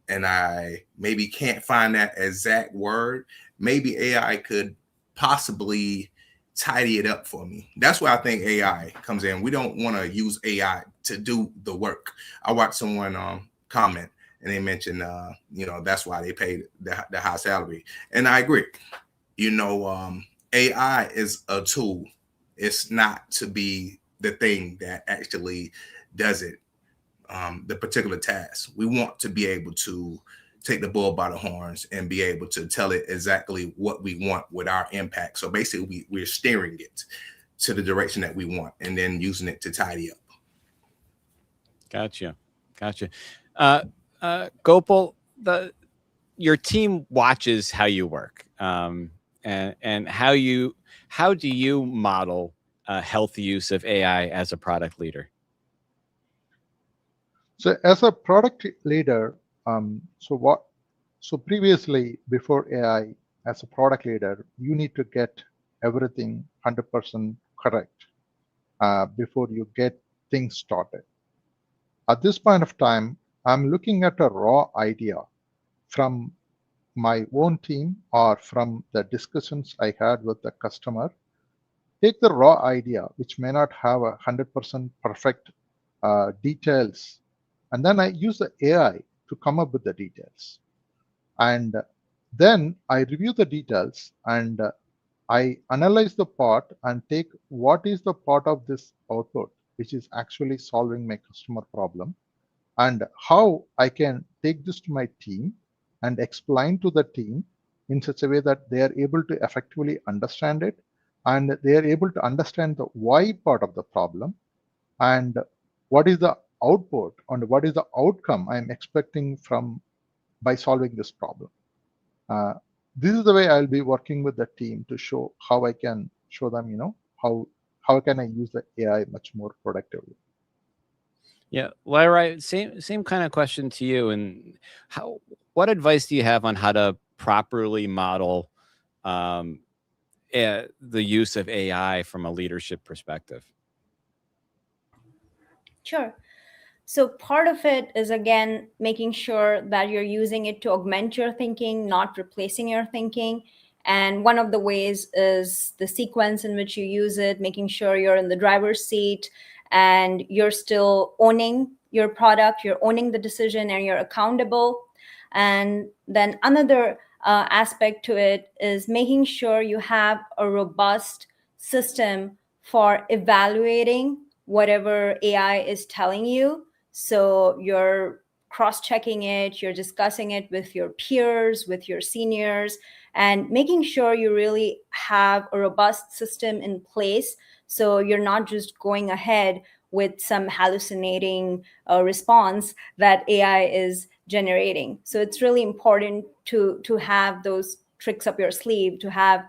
and I maybe can't find that exact word, maybe AI could possibly tidy it up for me. That's where I think AI comes in. We don't want to use AI to do the work. I watched someone comment and they mentioned, that's why they paid the high salary. And I agree. AI is a tool. It's not to be the thing that actually does it, the particular task. We want to be able to take the bull by the horns and be able to tell it exactly what we want with our impact. So basically, we're steering it to the direction that we want, and then using it to tidy up.
Gotcha. Gopal, your team watches how you work, and how do you model healthy use of AI as a product leader?
So as a product leader, so previously, before AI, as a product leader, you need to get everything 100% correct before you get things started. At this point of time, I'm looking at a raw idea from my own team or from the discussions I had with the customer. Take the raw idea, which may not have 100% perfect details, and then I use the AI to come up with the details. And then I review the details, and I analyze the part and take what is the part of this output which is actually solving my customer problem, and how I can take this to my team and explain to the team in such a way that they are able to effectively understand it, and they are able to understand the why part of the problem, and what is the output and what is the outcome I'm expecting from by solving this problem. This is the way I'll be working with the team to show how I can show them, how can I use the AI much more productively.
Yeah, Lyra, same kind of question to you. And what advice do you have on how to properly model the use of AI from a leadership perspective?
Sure. So part of it is, again, making sure that you're using it to augment your thinking, not replacing your thinking. And one of the ways is the sequence in which you use it, making sure you're in the driver's seat and you're still owning your product, you're owning the decision, and you're accountable. And then another aspect to it is making sure you have a robust system for evaluating whatever AI is telling you. So you're cross-checking it, you're discussing it with your peers, with your seniors, and making sure you really have a robust system in place. So you're not just going ahead with some hallucinating response that AI is generating. So it's really important to have those tricks up your sleeve, to have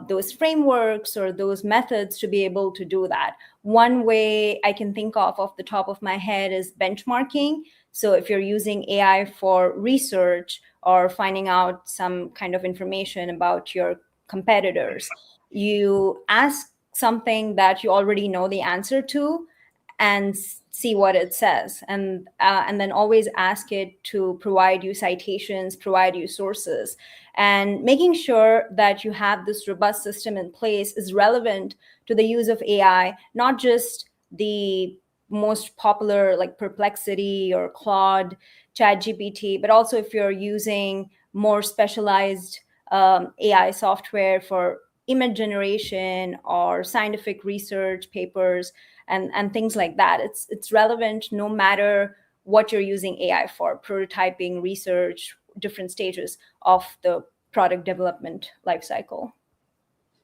those frameworks or those methods to be able to do that. One way I can think of off the top of my head is benchmarking. So if you're using AI for research or finding out some kind of information about your competitors, you ask something that you already know the answer to and see what it says, and then always ask it to provide you citations, provide you sources. And making sure that you have this robust system in place is relevant to the use of AI, not just the most popular like Perplexity or Claude, ChatGPT, but also if you're using more specialized AI software for image generation or scientific research papers and things like that. It's relevant no matter what you're using AI for: prototyping, research, different stages of the product development lifecycle.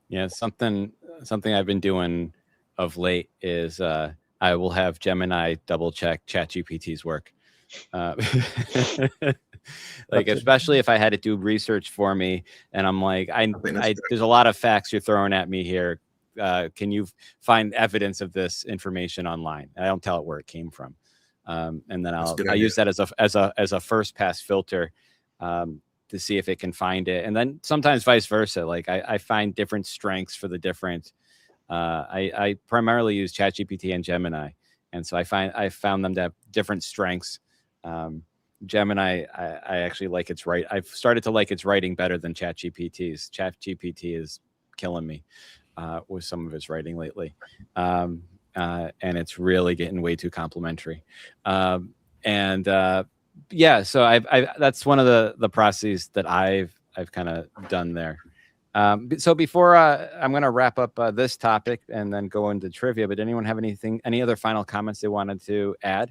Yeah, something I've been doing of late is I will have Gemini double check ChatGPT's work. Like, especially if I had to do research for me, and I'm like, there's a lot of facts you're throwing at me here. Can you find evidence of this information online? And I don't tell it where it came from, and then I use that as a first pass filter to see if it can find it, and then sometimes vice versa. Like I find different strengths for the different. I primarily use ChatGPT and Gemini, and so I found them to have different strengths. Gemini, I actually like its writing. I've started to like its writing better than ChatGPT's. ChatGPT is killing me with some of its writing lately, and it's really getting way too complimentary. Yeah, so that's one of the processes that I've kind of done there. So before I'm going to wrap up this topic and then go into trivia, but anyone have any other final comments they wanted to add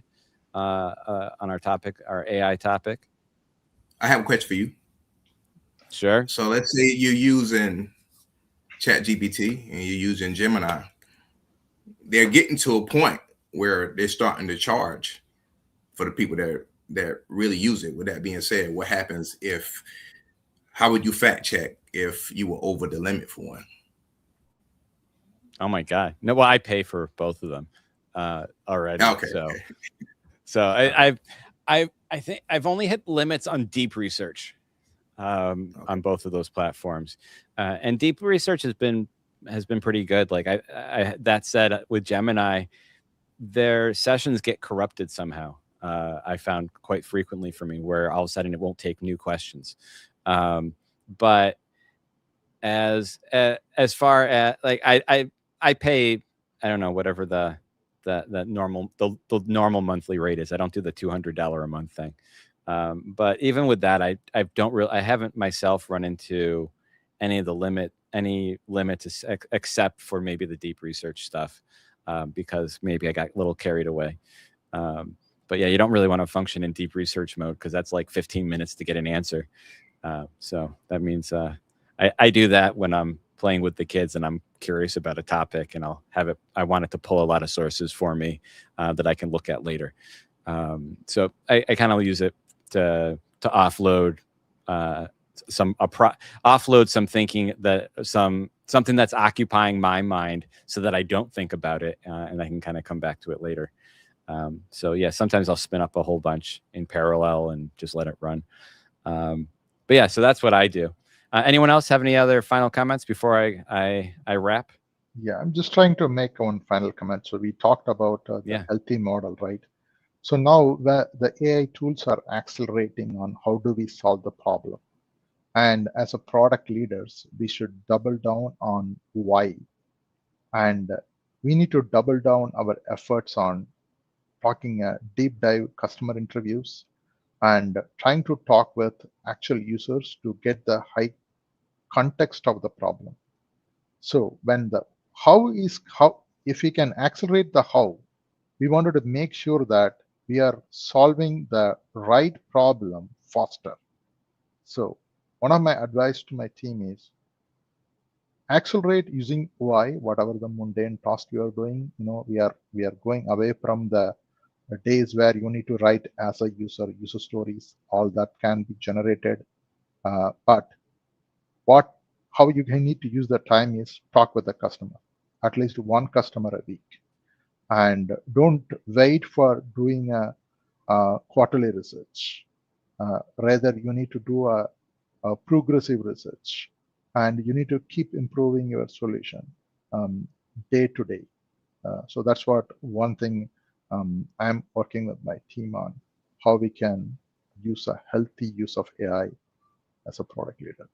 on our topic, our AI topic?
I have a question for you.
Sure.
So let's say you're using ChatGPT and you're using Gemini. they're getting to a point where they're starting to charge for the people that really use it. With that being said, what happens if, how would you fact check if you were over the limit for one?
Oh my God. No, well, I pay for both of them already.
Okay.
So
Okay.
I think I've only hit limits on deep research on both of those platforms. And deep research has been pretty good. Like I that said, with Gemini, their sessions get corrupted somehow. I found quite frequently for me, where all of a sudden it won't take new questions. But as far as like I pay, I don't know, whatever the normal monthly rate is. I don't do the $200 a month thing. But even with that, I haven't myself run into any limits except for maybe the deep research stuff, because maybe I got a little carried away. But yeah, you don't really want to function in deep research mode, because that's like 15 minutes to get an answer. So that means I do that when I'm playing with the kids and I'm curious about a topic, and I want it to pull a lot of sources for me that I can look at later. So I kind of use it to offload offload some thinking, something that's occupying my mind, so that I don't think about it, and I can kind of come back to it later. So yeah, sometimes I'll spin up a whole bunch in parallel and just let it run. But yeah, so that's what I do. Anyone else have any other final comments before I wrap?
Yeah, I'm just trying to make one final comment. So we talked about the healthy model, right? So now the AI tools are accelerating on how do we solve the problem. And as a product leaders, we should double down on why. And we need to double down our efforts on talking deep dive customer interviews and trying to talk with actual users to get the high context of the problem. So when the how, if we can accelerate the how, we wanted to make sure that we are solving the right problem faster. So one of my advice to my team is accelerate using why, whatever the mundane task you are doing. We are going away from the days where you need to write as a user stories. All that can be generated, but how you need to use the time is talk with the customer, at least one customer a week, and don't wait for doing a quarterly research. Rather, you need to do a progressive research, and you need to keep improving your solution day to day. So that's what one thing I'm working with my team on, how we can use a healthy use of AI as a product leader.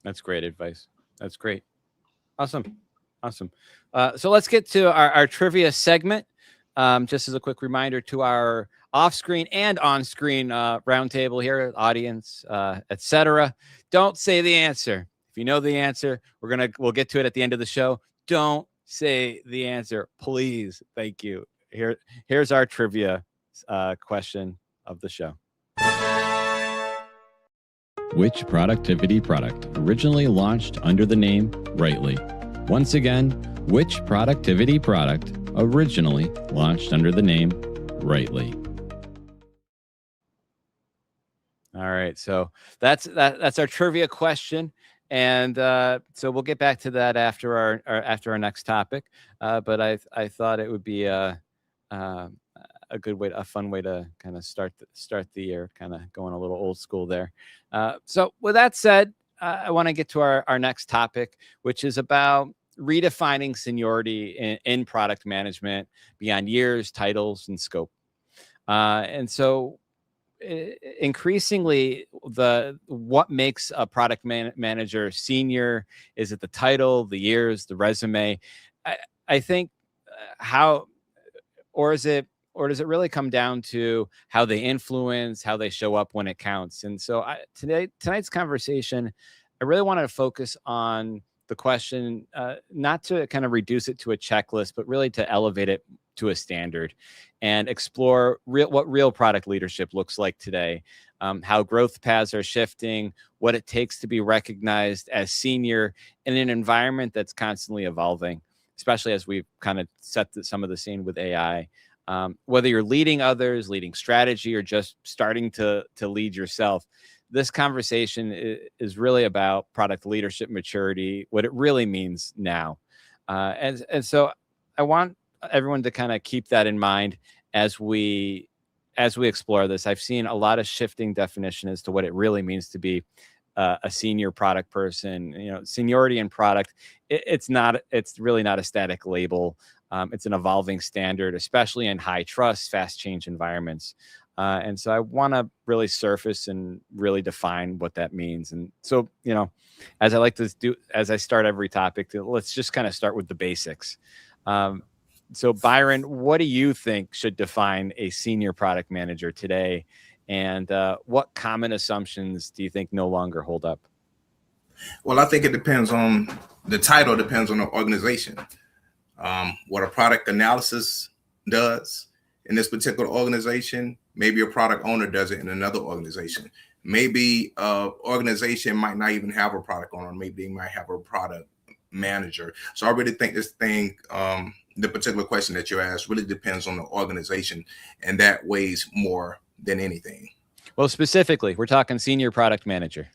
That's great advice. That's great. Awesome. So let's get to our trivia segment. Just as a quick reminder to our off-screen and on-screen roundtable here, audience, etc. Don't say the answer. If you know the answer, we'll get to it at the end of the show. Don't say the answer, please. Thank you. Here's our trivia question of the show. Which productivity product originally launched under the name Rightly? Once again, which productivity product originally launched under the name Rightly? All right, so that's our trivia question, and so we'll get back to that after our next topic. But I thought it would be a fun way to kind of start the year, kind of going a little old school there. So with that said, I want to get to our next topic, which is about redefining seniority in product management beyond years, titles, and scope. And so increasingly, what makes a product manager senior? Is it the title, the years, the resume? I think or does it really come down to how they influence, how they show up when it counts? And so tonight's conversation, I really wanted to focus on the question, not to kind of reduce it to a checklist, but really to elevate it to a standard and explore what real product leadership looks like today, how growth paths are shifting, what it takes to be recognized as senior in an environment that's constantly evolving. especially as we've kind of set some of the scene with AI. Whether you're leading others, leading strategy, or just starting to lead yourself, this conversation is really about product leadership maturity, what it really means now. And so I want everyone to kind of keep that in mind as we explore this. I've seen a lot of shifting definition as to what it really means to be a senior product person. You know, seniority in product, it's really not a static label. It's an evolving standard, especially in high trust, fast change environments. And so I want to really surface and really define what that means. And so, you know, as I like to do, as I start every topic, let's just kind of start with the basics. So Byron, what do you think should define a senior product manager today? And what common assumptions do you think no longer hold up?
Well, I think it depends on the title, depends on the organization. What a product analysis does in this particular organization, maybe a product owner does it in another organization. Maybe an organization might not even have a product owner. Maybe they might have a product manager. So I really think this thing, the particular question that you asked, really depends on the organization, and that weighs more than anything.
Well, specifically, we're talking senior product manager.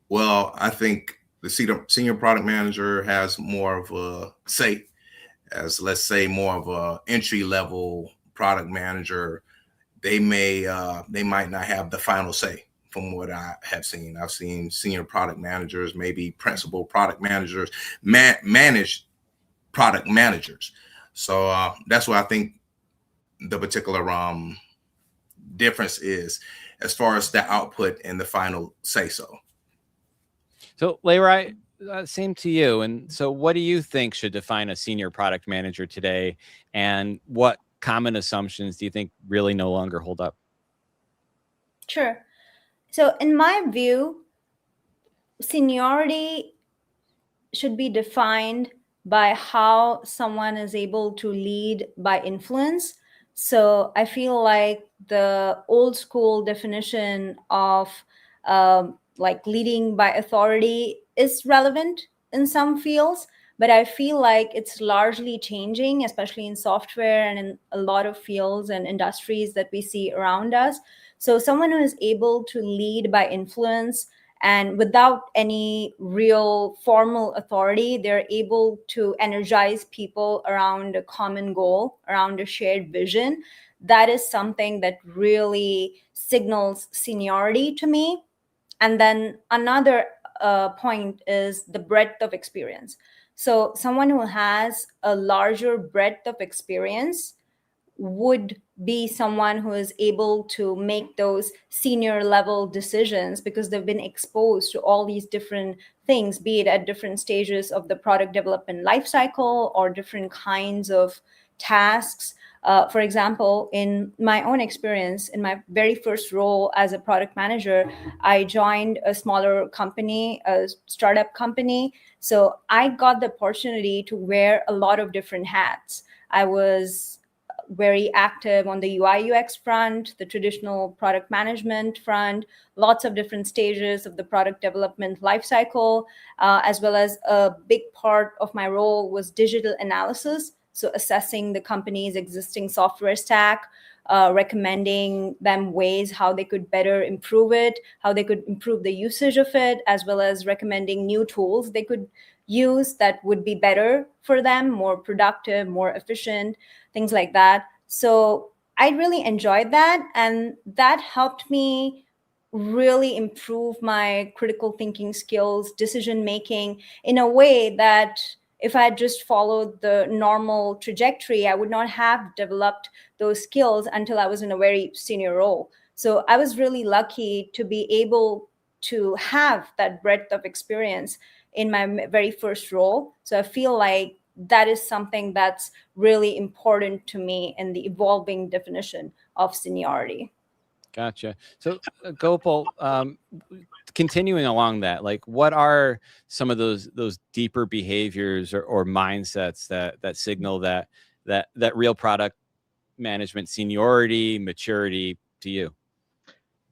Well, I think the senior product manager has more of a say, as let's say more of a entry level product manager. They might not have the final say. From what I have seen, I've seen senior product managers, maybe principal product managers, manage product managers. So that's what I think the particular difference is as far as the output and the final say so.
So Leroy, same to you. And so what do you think should define a senior product manager today? And what common assumptions do you think really no longer hold up?
Sure. So in my view, seniority should be defined by how someone is able to lead by influence. So I feel like the old school definition of like leading by authority is relevant in some fields, but I feel like it's largely changing, especially in software and in a lot of fields and industries that we see around us. So someone who is able to lead by influence and without any real formal authority, they're able to energize people around a common goal, around a shared vision. That is something that really signals seniority to me. And then another point is the breadth of experience. So someone who has a larger breadth of experience would be someone who is able to make those senior level decisions because they've been exposed to all these different things, be it at different stages of the product development lifecycle or different kinds of tasks. For example, in my own experience, in my very first role as a product manager, I joined a smaller company, a startup company. So I got the opportunity to wear a lot of different hats. I was very active on the UI UX front, the traditional product management front, lots of different stages of the product development lifecycle, as well as a big part of my role was digital analysis. So assessing the company's existing software stack, recommending them ways how they could better improve it, how they could improve the usage of it, as well as recommending new tools they could use that would be better for them, more productive, more efficient, things like that. So I really enjoyed that. And that helped me really improve my critical thinking skills, decision making in a way that if I had just followed the normal trajectory, I would not have developed those skills until I was in a very senior role. So I was really lucky to be able to have that breadth of experience in my very first role. So I feel like that is something that's really important to me in the evolving definition of seniority.
Gotcha. So Gopal, continuing along that, like what are some of those deeper behaviors or mindsets that signal that real product management seniority, maturity to you?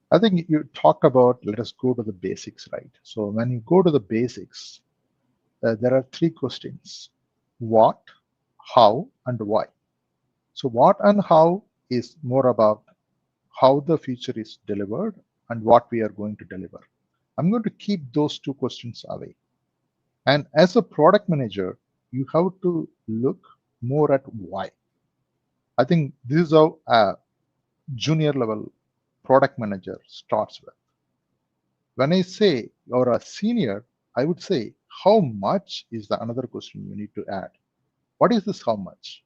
I think you talk about, let us go to the basics, right? So when you go to the basics, there are three questions: what, how, and why. So what and how is more about how the future is delivered and what we are going to deliver. I'm going to keep those two questions away. And as a product manager, you have to look more at why. I think this is how a junior level product manager starts with. When I say you're a senior, I would say how much is the another question you need to add. What is this how much?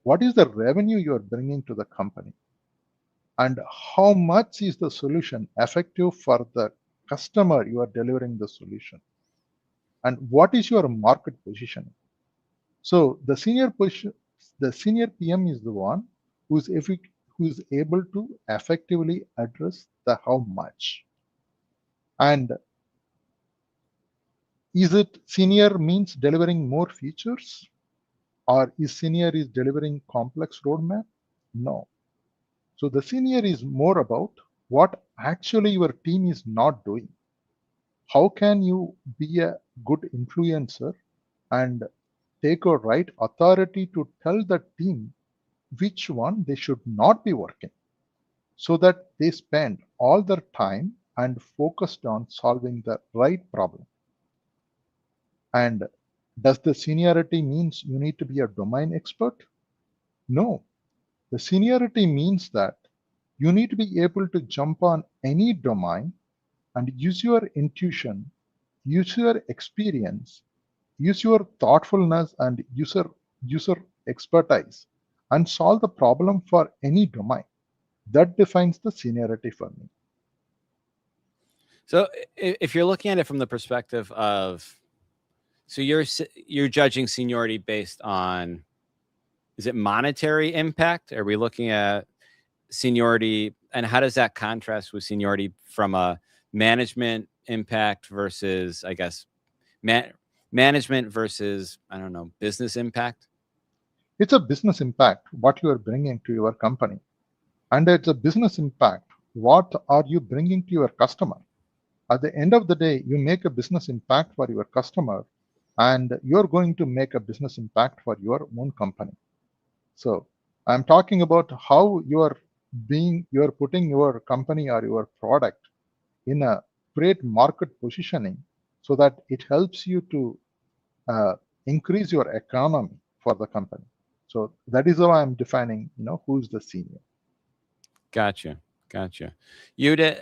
What is the revenue you are bringing to the company? And how much is the solution effective for the customer you are delivering the solution? And what is your market position? So the senior position, the senior PM is the one who is able to effectively address the how much. And is it senior means delivering more features, or is senior is delivering complex roadmap? No. So the senior is more about what actually your team is not doing. How can you be a good influencer and take a right authority to tell the team which one they should not be working, so that they spend all their time and focused on solving the right problem? And does the seniority means you need to be a domain expert? No. The seniority means that you need to be able to jump on any domain and use your intuition, use your experience, use your thoughtfulness and user expertise, and solve the problem for any domain. That defines the seniority for me.
So if you're looking at it from the perspective of, so you're judging seniority based on, is it monetary impact? Are we looking at seniority, and how does that contrast with seniority from a management impact versus, I guess, management versus, I don't know, business impact?
It's a business impact, what you are bringing to your company. And it's a business impact, what are you bringing to your customer? At the end of the day, you make a business impact for your customer, and you're going to make a business impact for your own company. So I'm talking about how you're putting your company or your product in a great market positioning, so that it helps you to increase your economy for the company. So that is how I'm defining, who's the senior.
Gotcha. Yuda,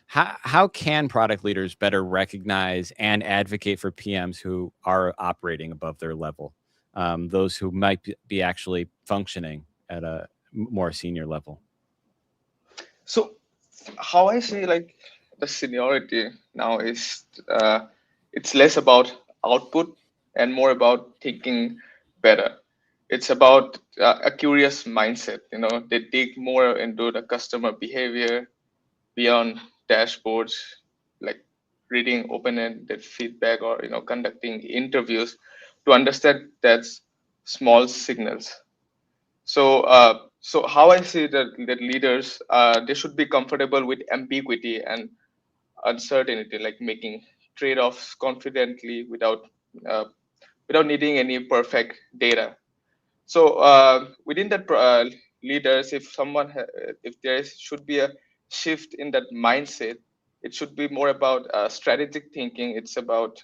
how can product leaders better recognize and advocate for PMs who are operating above their level, those who might be actually functioning at a more senior level?
So how I say like the seniority now is it's less about output and more about thinking better. It's about a curious mindset. They dig more into the customer behavior beyond dashboards, like reading open-ended feedback or conducting interviews to understand that's small signals. So how I see that leaders, they should be comfortable with ambiguity and uncertainty, like making trade-offs confidently uh, without needing any perfect data. So within that leaders, if there should be a shift in that mindset, it should be more about strategic thinking. It's about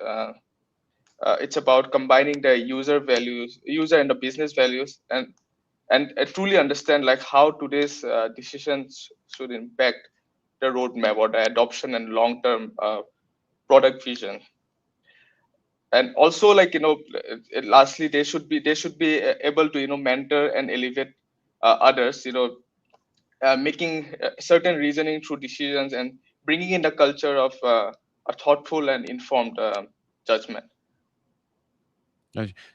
combining the user and the business values, and truly understand like how today's decisions should impact the roadmap or the adoption and long-term product vision. And also, like lastly, they should be able to mentor and elevate others, making certain reasoning through decisions and bringing in the culture of a thoughtful and informed judgment.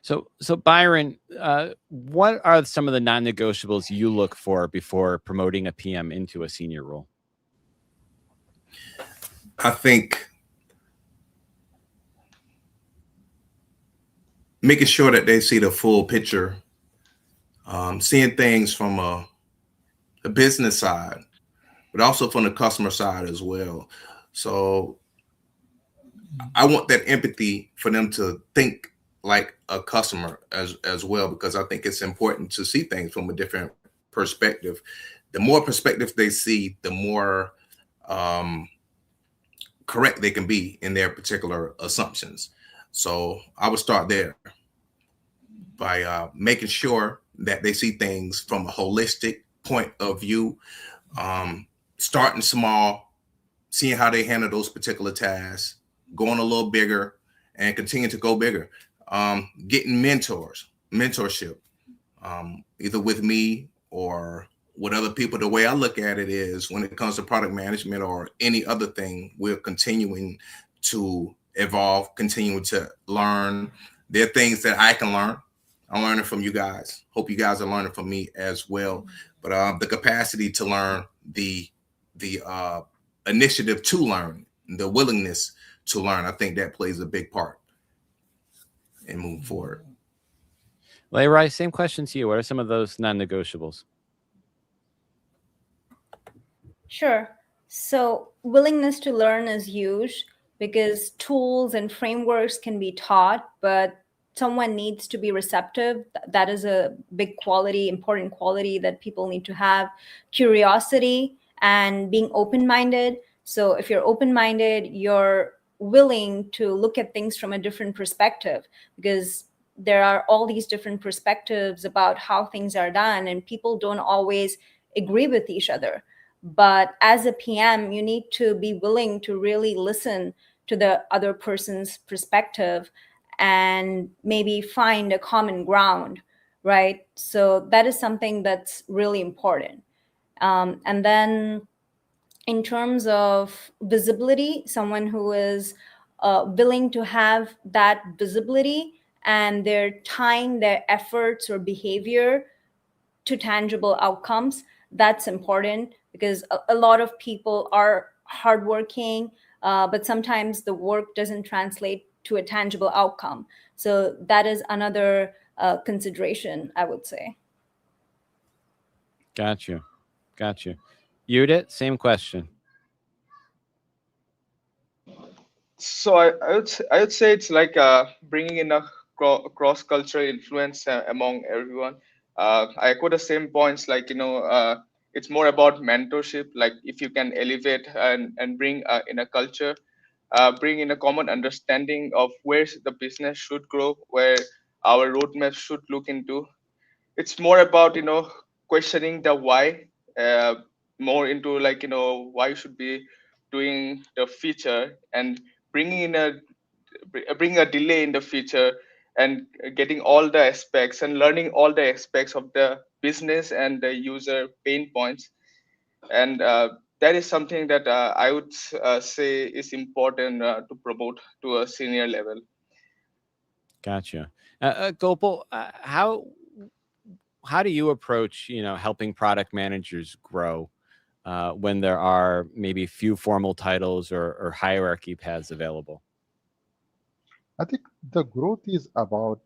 So Byron, what are some of the non-negotiables you look for before promoting a PM into a senior role?
I think making sure that they see the full picture, seeing things from a business side, but also from the customer side as well. So I want that empathy for them to think like a customer as well, because I think it's important to see things from a different perspective. The more perspectives they see, the more correct they can be in their particular assumptions. So I would start there by making sure that they see things from a holistic point of view, starting small, seeing how they handle those particular tasks, going a little bigger, and continue to go bigger. Getting mentorship, either with me or with other people. The way I look at it is, when it comes to product management or any other thing, we're continuing to evolve, continuing to learn. There are things that I can learn. I'm learning from you guys. Hope you guys are learning from me as well. But the capacity to learn, the initiative to learn, the willingness to learn, I think that plays a big part in moving forward.
Leroy, same question to you. What are some of those non-negotiables?
Sure. So willingness to learn is huge, because tools and frameworks can be taught, but someone needs to be receptive. That is a big quality, important quality that people need to have. Curiosity and being open-minded. So if you're open-minded, you're willing to look at things from a different perspective, because there are all these different perspectives about how things are done, and people don't always agree with each other. But as a PM, you need to be willing to really listen to the other person's perspective and maybe find a common ground, right? So that is something that's really important. And then in terms of visibility, someone who is willing to have that visibility, and they're tying their efforts or behavior to tangible outcomes. That's important, because a lot of people are hardworking, but sometimes the work doesn't translate to a tangible outcome. So that is another consideration, I would say.
Got you. Judith, same question.
So I would say it's like bringing in a cross cultural influence among everyone. I echo the same points, like it's more about mentorship. Like if you can elevate and bring in a culture, bring in a common understanding of where the business should grow, where our roadmap should look into. It's more about questioning the why, uh, more into like why you should be doing the feature, and bringing in a bring a delay in the feature, and getting all the aspects and learning all the aspects of the business and the user pain points. And that is something that I would say is important to promote to a senior level.
Gotcha. Gopal, how do you approach helping product managers grow when there are maybe few formal titles or hierarchy paths available?
I think the growth is about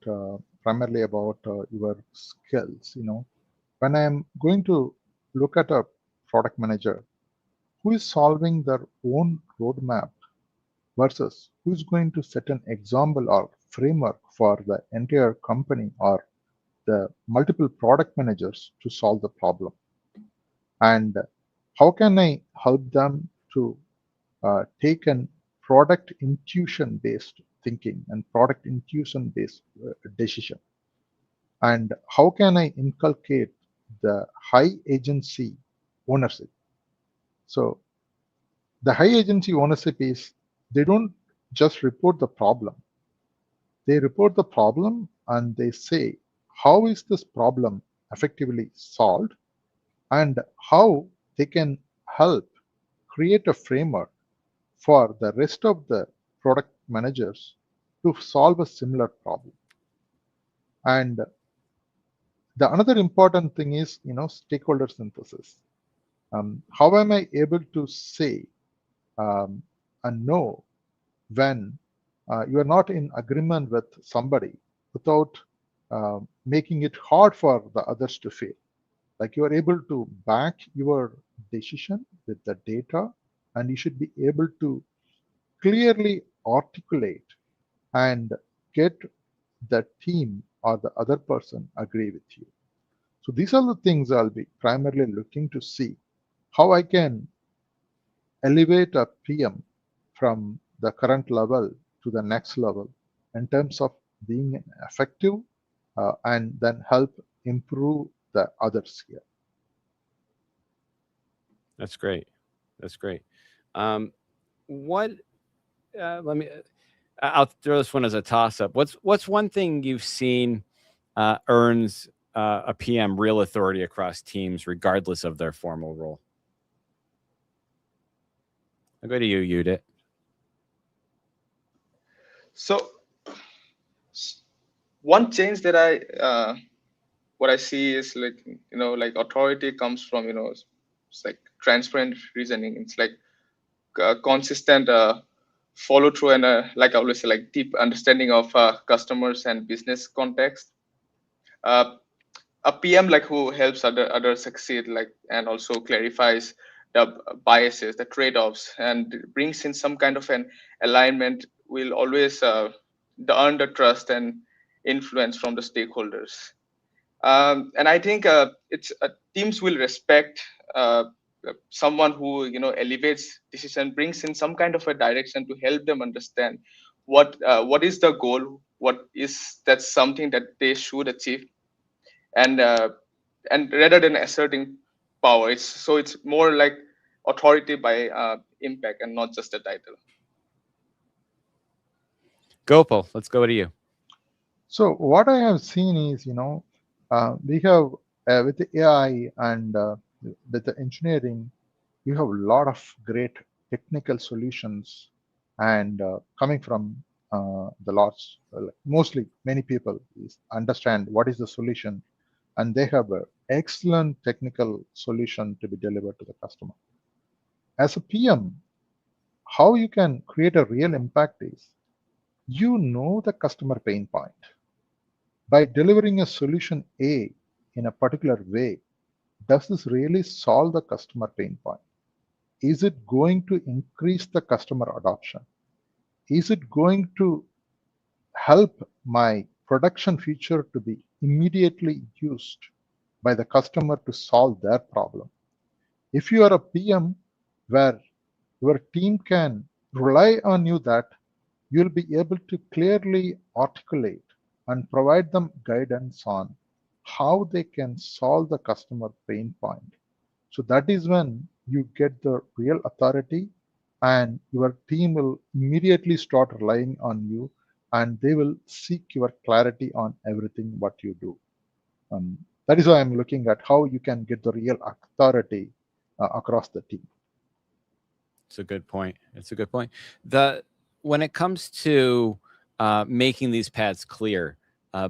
primarily about your skills. When I'm going to look at a product manager who is solving their own roadmap versus who is going to set an example or framework for the entire company or the multiple product managers to solve the problem, and how can I help them to take an product intuition based thinking and product intuition based decision, and how can I inculcate the high agency ownership. So the high agency ownership is, they don't just report the problem, they report the problem and they say how is this problem effectively solved, and how they can help create a framework for the rest of the product managers to solve a similar problem. And the another important thing is stakeholder synthesis. How am I able to say and know when you are not in agreement with somebody without making it hard for the others to fail? Like, you are able to back your decision with the data, and you should be able to clearly articulate and get the team or the other person agree with you. So these are the things I'll be primarily looking to see how I can elevate a PM from the current level to the next level in terms of being effective and then help improve the others here.
That's great. That's great. What? Let me. I'll throw this one as a toss-up. What's one thing you've seen earns a PM real authority across teams, regardless of their formal role? I'll go to you, Judith.
So one change that what I see is like, like authority comes from, it's like transparent reasoning. It's like consistent follow through and like I always say, like deep understanding of customers and business context. A PM like who helps others succeed, like, and also clarifies the biases, the trade-offs, and brings in some kind of an alignment will always earn the trust and influence from the stakeholders. And I think it's teams will respect someone who elevates decision, brings in some kind of a direction to help them understand what is the goal, what is that's something that they should achieve, and rather than asserting power, it's more like authority by impact and not just a title.
Gopal, let's go to you.
So what I have seen is, we have with the AI and with the engineering, you have a lot of great technical solutions, and coming from the lots, mostly many people understand what is the solution, and they have an excellent technical solution to be delivered to the customer. As a PM, how you can create a real impact is, the customer pain point. By delivering a solution A in a particular way, does this really solve the customer pain point? Is it going to increase the customer adoption? Is it going to help my production feature to be immediately used by the customer to solve their problem? If you are a PM where your team can rely on you, that you'll be able to clearly articulate and provide them guidance on how they can solve the customer pain point. So that is when you get the real authority, and your team will immediately start relying on you, and they will seek your clarity on everything what you do. That is why I'm looking at how you can get the real authority across the team.
It's a good point. When it comes to making these paths clear,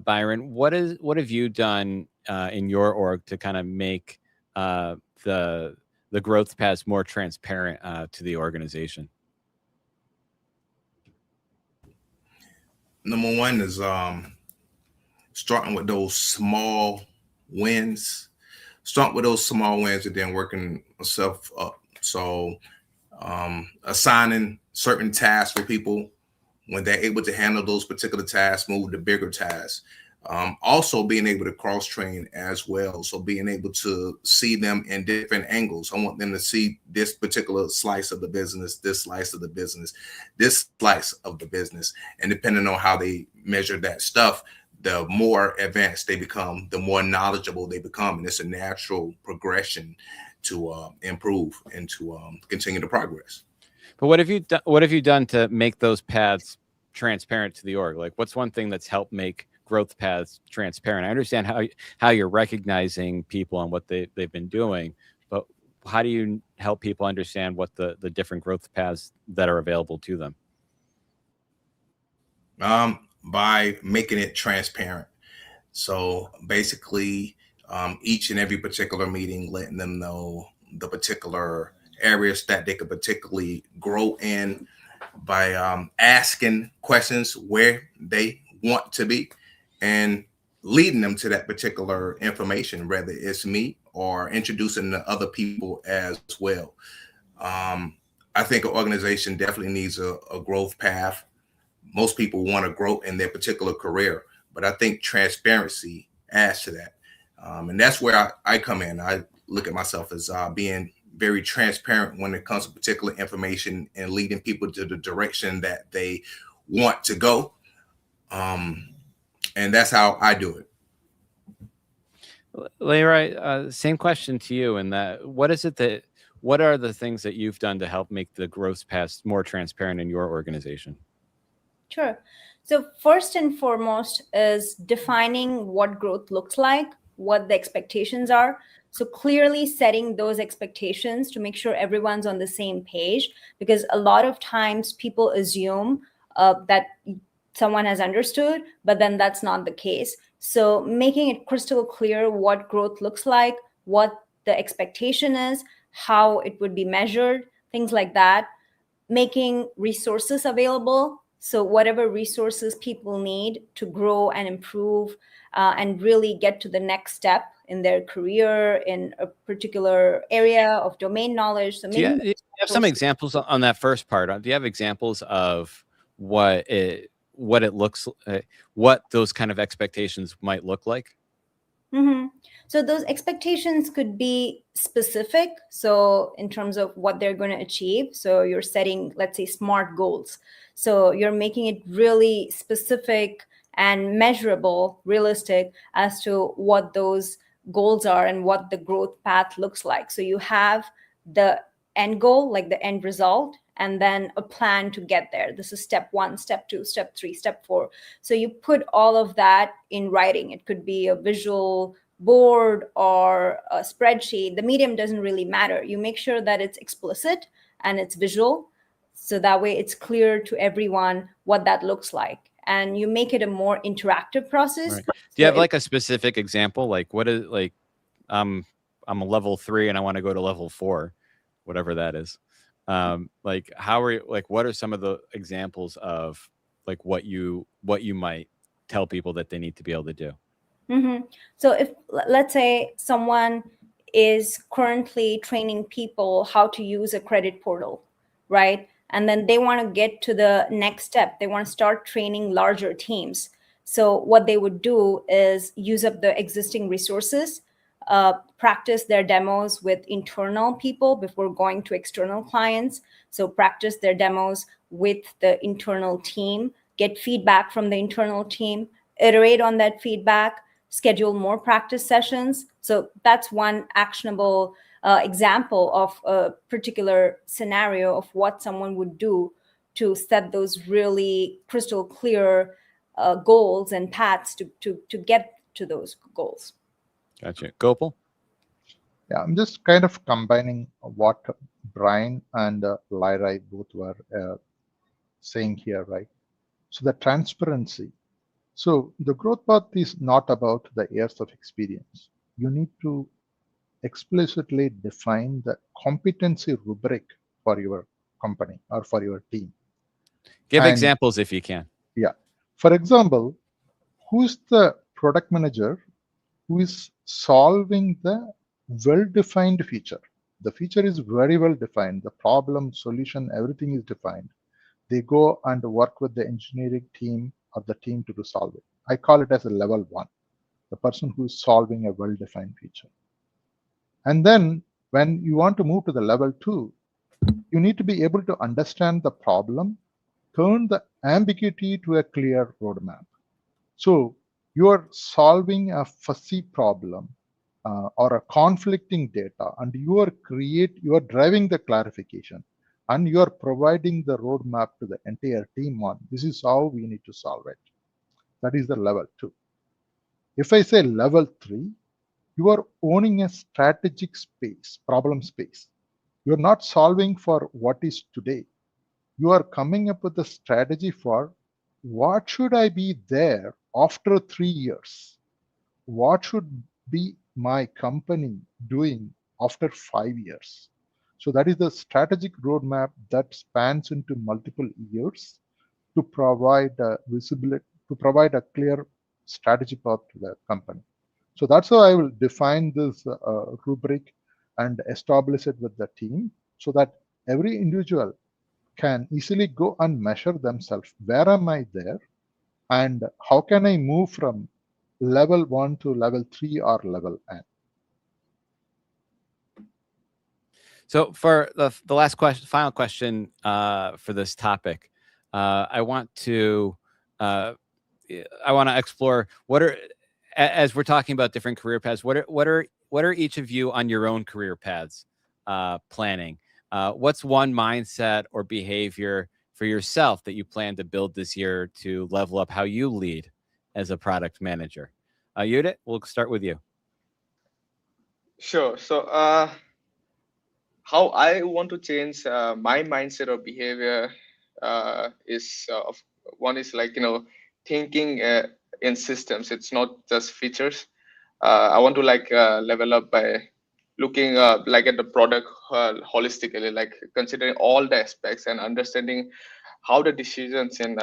Byron, what have you done in your org to kind of make the growth paths more transparent to the organization?
Number one is starting with those small wins. Start with those small wins and then working yourself up. So assigning certain tasks for people, when they're able to handle those particular tasks, move to bigger tasks. Also being able to cross-train as well. So being able to see them in different angles. I want them to see this particular slice of the business, this slice of the business, this slice of the business. And depending on how they measure that stuff, the more advanced they become, the more knowledgeable they become. And it's a natural progression to improve and to continue to progress.
But what have you done to make those paths transparent to the org? Like, what's one thing that's helped make growth paths transparent? I understand how you're recognizing people and what they've been doing, but how do you help people understand what the different growth paths that are available to them?
By making it transparent. So basically, each and every particular meeting, letting them know the particular areas that they could particularly grow in, by asking questions where they want to be and leading them to that particular information, whether it's me or introducing the other people as well. I think an organization definitely needs a growth path. Most people want to grow in their particular career, but I think transparency adds to that. And that's where I come in. I look at myself as being very transparent when it comes to particular information and leading people to the direction that they want to go. And that's how I do it.
Leroy, same question to you. In that, what are the things that you've done to help make the growth path more transparent in your organization?
Sure. So first and foremost is defining what growth looks like, what the expectations are. So clearly setting those expectations to make sure everyone's on the same page, because a lot of times people assume that someone has understood, but then that's not the case. So making it crystal clear what growth looks like, what the expectation is, how it would be measured, things like that. Making resources available. So whatever resources people need to grow and improve and really get to the next step in their career in a particular area of domain knowledge. So
do you have some examples on that first part? Do you have examples of what it looks, what those kind of expectations might look like?
Mm-hmm. So those expectations could be specific. So in terms of what they're going to achieve. So you're setting, let's say, SMART goals. So you're making it really specific and measurable, realistic as to what those goals are and what the growth path looks like. So you have the end goal, like the end result, and then a plan to get there. This is step 1, step 2, step 3, step 4. So you put all of that in writing. It could be a visual board or a spreadsheet. The medium doesn't really matter. You make sure that it's explicit and it's visual. So that way it's clear to everyone what that looks like. And you make it a more interactive process.
Right. Do you have like a specific example? Like what is like, I'm a level 3 and I want to go to level 4, whatever that is. Like how are you, like, what are some of the examples of like what you might tell people that they need to be able to do?
Mm-hmm. So if, let's say, someone is currently training people how to use a credit portal, right? And then they want to get to the next step. They want to start training larger teams. So what they would do is use up the existing resources, practice their demos with internal people before going to external clients. So practice their demos with the internal team, get feedback from the internal team, iterate on that feedback, schedule more practice sessions. So that's one actionable example of a particular scenario of what someone would do to set those really crystal clear goals and paths to get to those goals.
Gotcha. Gopal?
Yeah, I'm just kind of combining what Brian and Lyra both were saying here, right? So the transparency. So the growth path is not about the years of experience. You need to explicitly define the competency rubric for your company or for your team.
Give examples if you can.
Yeah. For example, who's the product manager who is solving the well-defined feature? The feature is very well defined. The problem, solution, everything is defined. They go and work with the engineering team or the team to solve it. I call it as a level 1, the person who is solving a well-defined feature. And then when you want to move to the level 2, you need to be able to understand the problem, turn the ambiguity to a clear roadmap. So you are solving a fuzzy problem or a conflicting data, and you are driving the clarification, and you are providing the roadmap to the entire team on this is how we need to solve it. That is the level 2. If I say level 3, you are owning a strategic space, problem space. You are not solving for what is today. You are coming up with a strategy for what should I be there after 3 years? What should be my company doing after 5 years? So that is the strategic roadmap that spans into multiple years to provide visibility, to provide a clear strategy path to the company. So that's how I will define this rubric and establish it with the team so that every individual can easily go and measure themselves. Where am I there? And how can I move from level 1 to level 3 or level N?
So for the last question, final question for this topic, I want to explore as we're talking about different career paths. What are each of you on your own career paths planning? What's one mindset or behavior for yourself that you plan to build this year to level up how you lead as a product manager? Judith, we'll start with you.
Sure. So, how I want to change my mindset or behavior is one is like thinking in systems. It's not just features. I want to level up by looking like at the product holistically, like considering all the aspects and understanding how the decisions in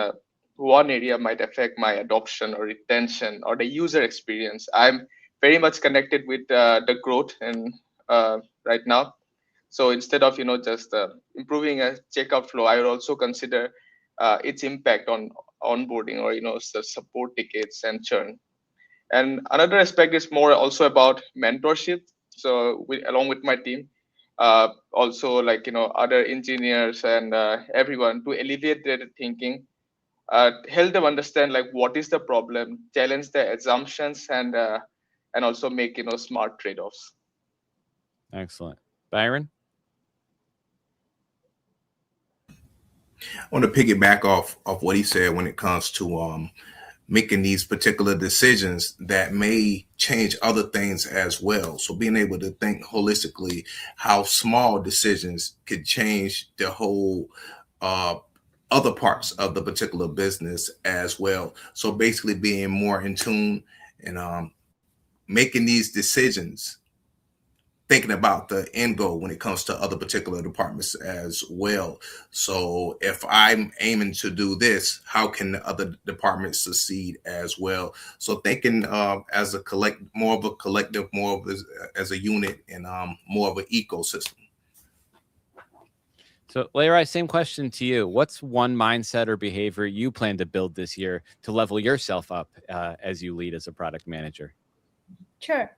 one area might affect my adoption or retention or the user experience. I'm very much connected with the growth and right now. So instead of just improving a checkout flow, I would also consider its impact on onboarding or the support tickets and churn. And another aspect is more also about mentorship. So along with my team, also other engineers and everyone to elevate their thinking, help them understand like what is the problem, challenge their assumptions, and also make smart trade-offs.
Excellent. Byron?
I want to piggyback off of what he said when it comes to making these particular decisions that may change other things as well. So being able to think holistically how small decisions could change the whole other parts of the particular business as well. So basically being more in tune and making these decisions, thinking about the end goal when it comes to other particular departments as well. So if I'm aiming to do this, how can the other departments succeed as well? So thinking as a more of a collective, more of as a unit, and more of an ecosystem.
So, Leroy, same question to you. What's one mindset or behavior you plan to build this year to level yourself up as you lead as a product manager?
Sure.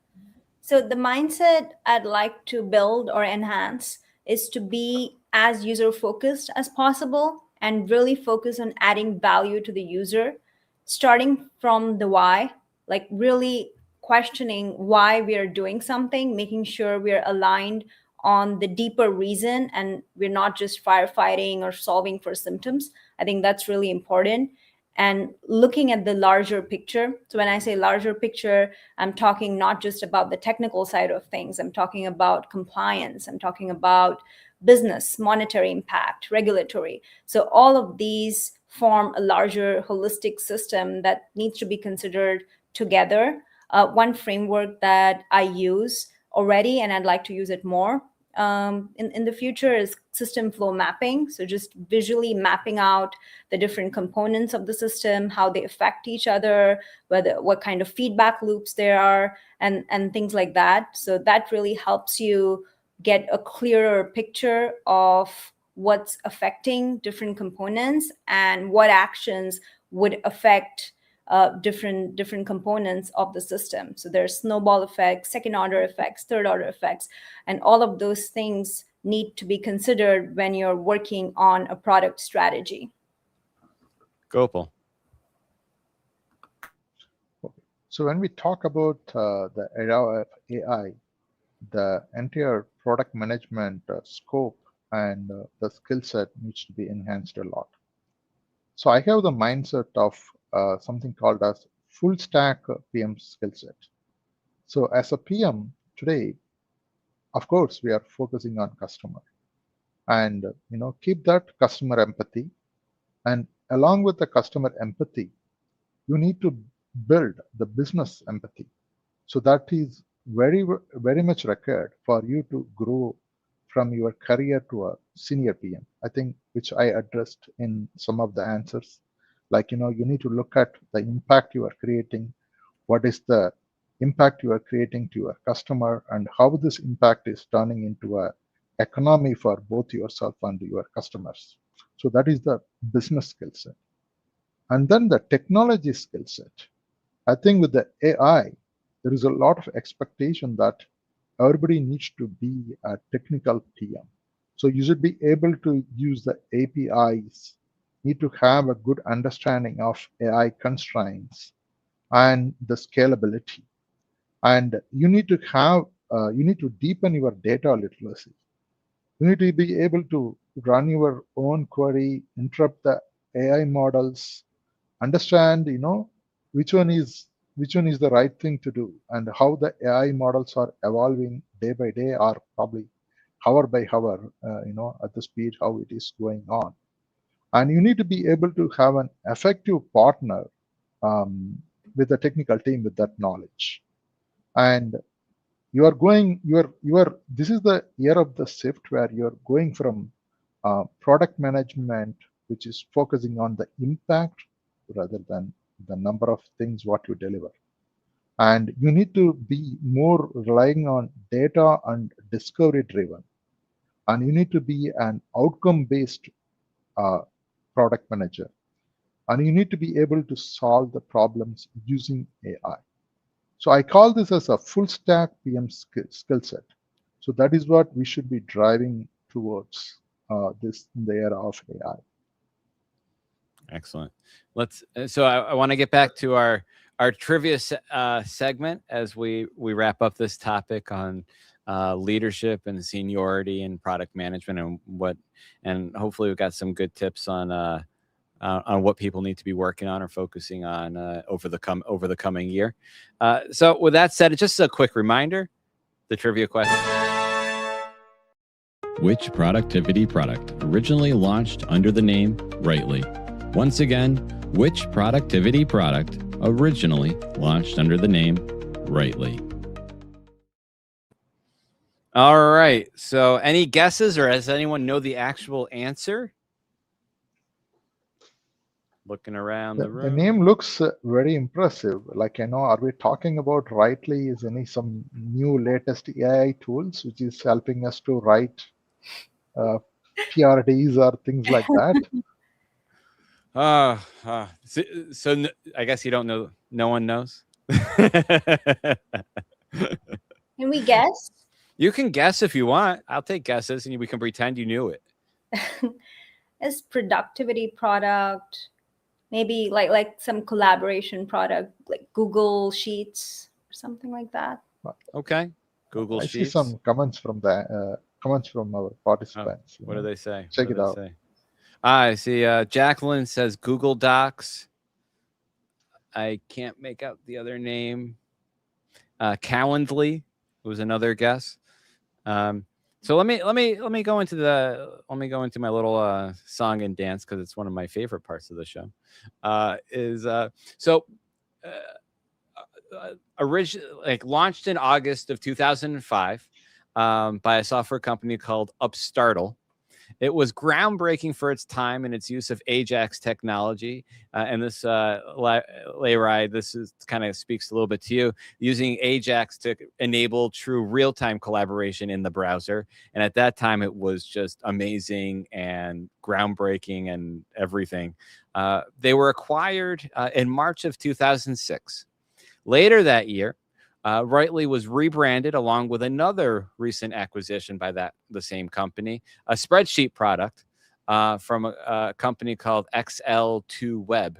So the mindset I'd like to build or enhance is to be as user focused as possible and really focus on adding value to the user, starting from the why, like really questioning why we are doing something, making sure we're aligned on the deeper reason and we're not just firefighting or solving for symptoms. I think that's really important. And looking at the larger picture. So when I say larger picture, I'm talking not just about the technical side of things. I'm talking about compliance. I'm talking about business, monetary impact, regulatory. So all of these form a larger holistic system that needs to be considered together. One framework that I use already, and I'd like to use it more in the future, is system flow mapping. So just visually mapping out the different components of the system, how they affect each other, what kind of feedback loops there are, and things like that. So that really helps you get a clearer picture of what's affecting different components and what actions would affect different components of the system. So there's snowball effects, second order effects, third order effects, and all of those things need to be considered when you're working on a product strategy.
Gopal.
So when we talk about the era of AI, the entire product management scope and the skill set needs to be enhanced a lot. So I have the mindset of something called as full stack PM skill set. So as a PM today, of course, we are focusing on customer and keep that customer empathy. And along with the customer empathy, you need to build the business empathy. So that is very, very much required for you to grow from your career to a senior PM. I think which I addressed in some of the answers. Like, you need to look at the impact you are creating. What is the impact you are creating to your customer and how this impact is turning into a economy for both yourself and your customers. So that is the business skill set. And then the technology skill set. I think with the AI, there is a lot of expectation that everybody needs to be a technical PM. So you should be able to use the APIs, need to have a good understanding of AI constraints and the scalability. And you need to have, you need to deepen your data literacy. You need to be able to run your own query, interrupt the AI models, understand, which one is the right thing to do, and how the AI models are evolving day by day, or probably hour by hour, at the speed how it is going on. And you need to be able to have an effective partner with the technical team with that knowledge. And this is the year of the shift where you're going from product management, which is focusing on the impact rather than the number of things what you deliver. And you need to be more relying on data and discovery driven. And you need to be an outcome based product manager. And you need to be able to solve the problems using AI. So I call this as a full stack PM skill set. So that is what we should be driving towards this in the era of AI.
Excellent. So I want to get back to our trivia segment as we wrap up this topic on leadership and seniority and product management and hopefully we've got some good tips on what people need to be working on or focusing on over the coming year. So with that said, just a quick reminder, the trivia question. Which productivity product originally launched under the name Rightly? Once again, which productivity product originally launched under the name Rightly? All right. So any guesses, or does anyone know the actual answer? Looking around the room.
The name looks very impressive. Like, are we talking about Rightly? Is some new latest AI tools which is helping us to write PRDs or things like that?
So I guess you don't know. No one knows.
Can we guess?
You can guess if you want. I'll take guesses, and we can pretend you knew it.
Is productivity product maybe like some collaboration product, like Google Sheets or something like that?
Okay, Google Sheets.
I see some comments from our participants.
What do they say?
Check it out.
I see. Jacqueline says Google Docs. I can't make out the other name. Calendly was another guess. So let me go into my little song and dance, because it's one of my favorite parts of the show. Launched in August of 2005 by a software company called Upstartle. It was groundbreaking for its time and its use of Ajax technology. And this, Layride, this kind of speaks a little bit to you, using Ajax to enable true real-time collaboration in the browser. And at that time, it was just amazing and groundbreaking and everything. They were acquired in March of 2006. Later that year, Rightly was rebranded along with another recent acquisition by the same company, a spreadsheet product from a company called XL2 Web.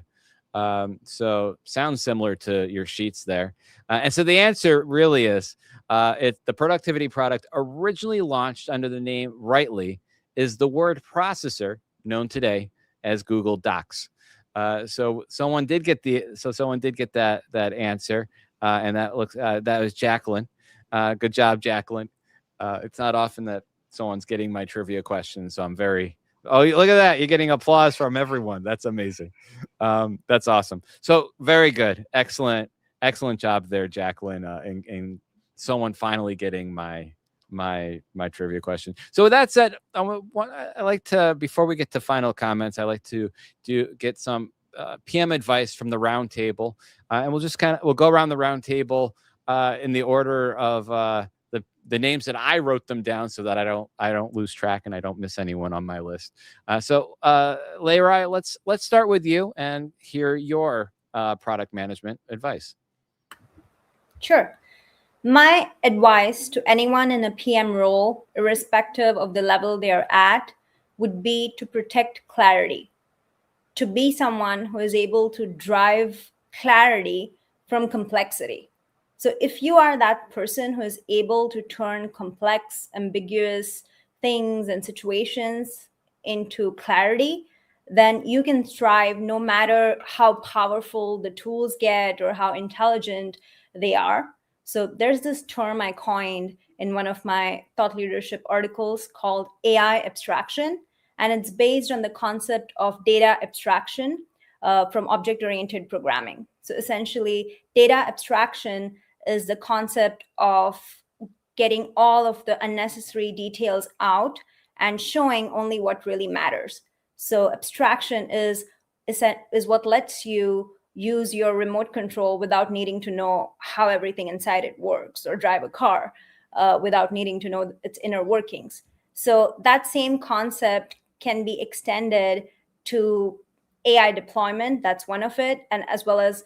So sounds similar to your sheets there. And so the answer really is the productivity product originally launched under the name Rightly is the word processor known today as Google Docs. So someone did get that answer. And that was Jacqueline. Good job, Jacqueline. It's not often that someone's getting my trivia questions, so I'm very. Oh, look at that! You're getting applause from everyone. That's amazing. That's awesome. So very good, excellent job there, Jacqueline, in someone finally getting my trivia question. So with that said, I like to, before we get to final comments, I like to get some PM advice from the roundtable, and we'll go around the roundtable in the order of the names that I wrote them down so that I don't lose track and I don't miss anyone on my list. So Lerai, let's start with you and hear your product management advice.
Sure. My advice to anyone in a PM role, irrespective of the level they are at, would be to protect clarity, to be someone who is able to drive clarity from complexity. So if you are that person who is able to turn complex, ambiguous things and situations into clarity, then you can thrive no matter how powerful the tools get or how intelligent they are. So there's this term I coined in one of my thought leadership articles called AI abstraction, and it's based on the concept of data abstraction from object-oriented programming. So essentially, data abstraction is the concept of getting all of the unnecessary details out and showing only what really matters. So abstraction is what lets you use your remote control without needing to know how everything inside it works, or drive a car without needing to know its inner workings. So that same concept can be extended to AI deployment, that's one of it, and as well as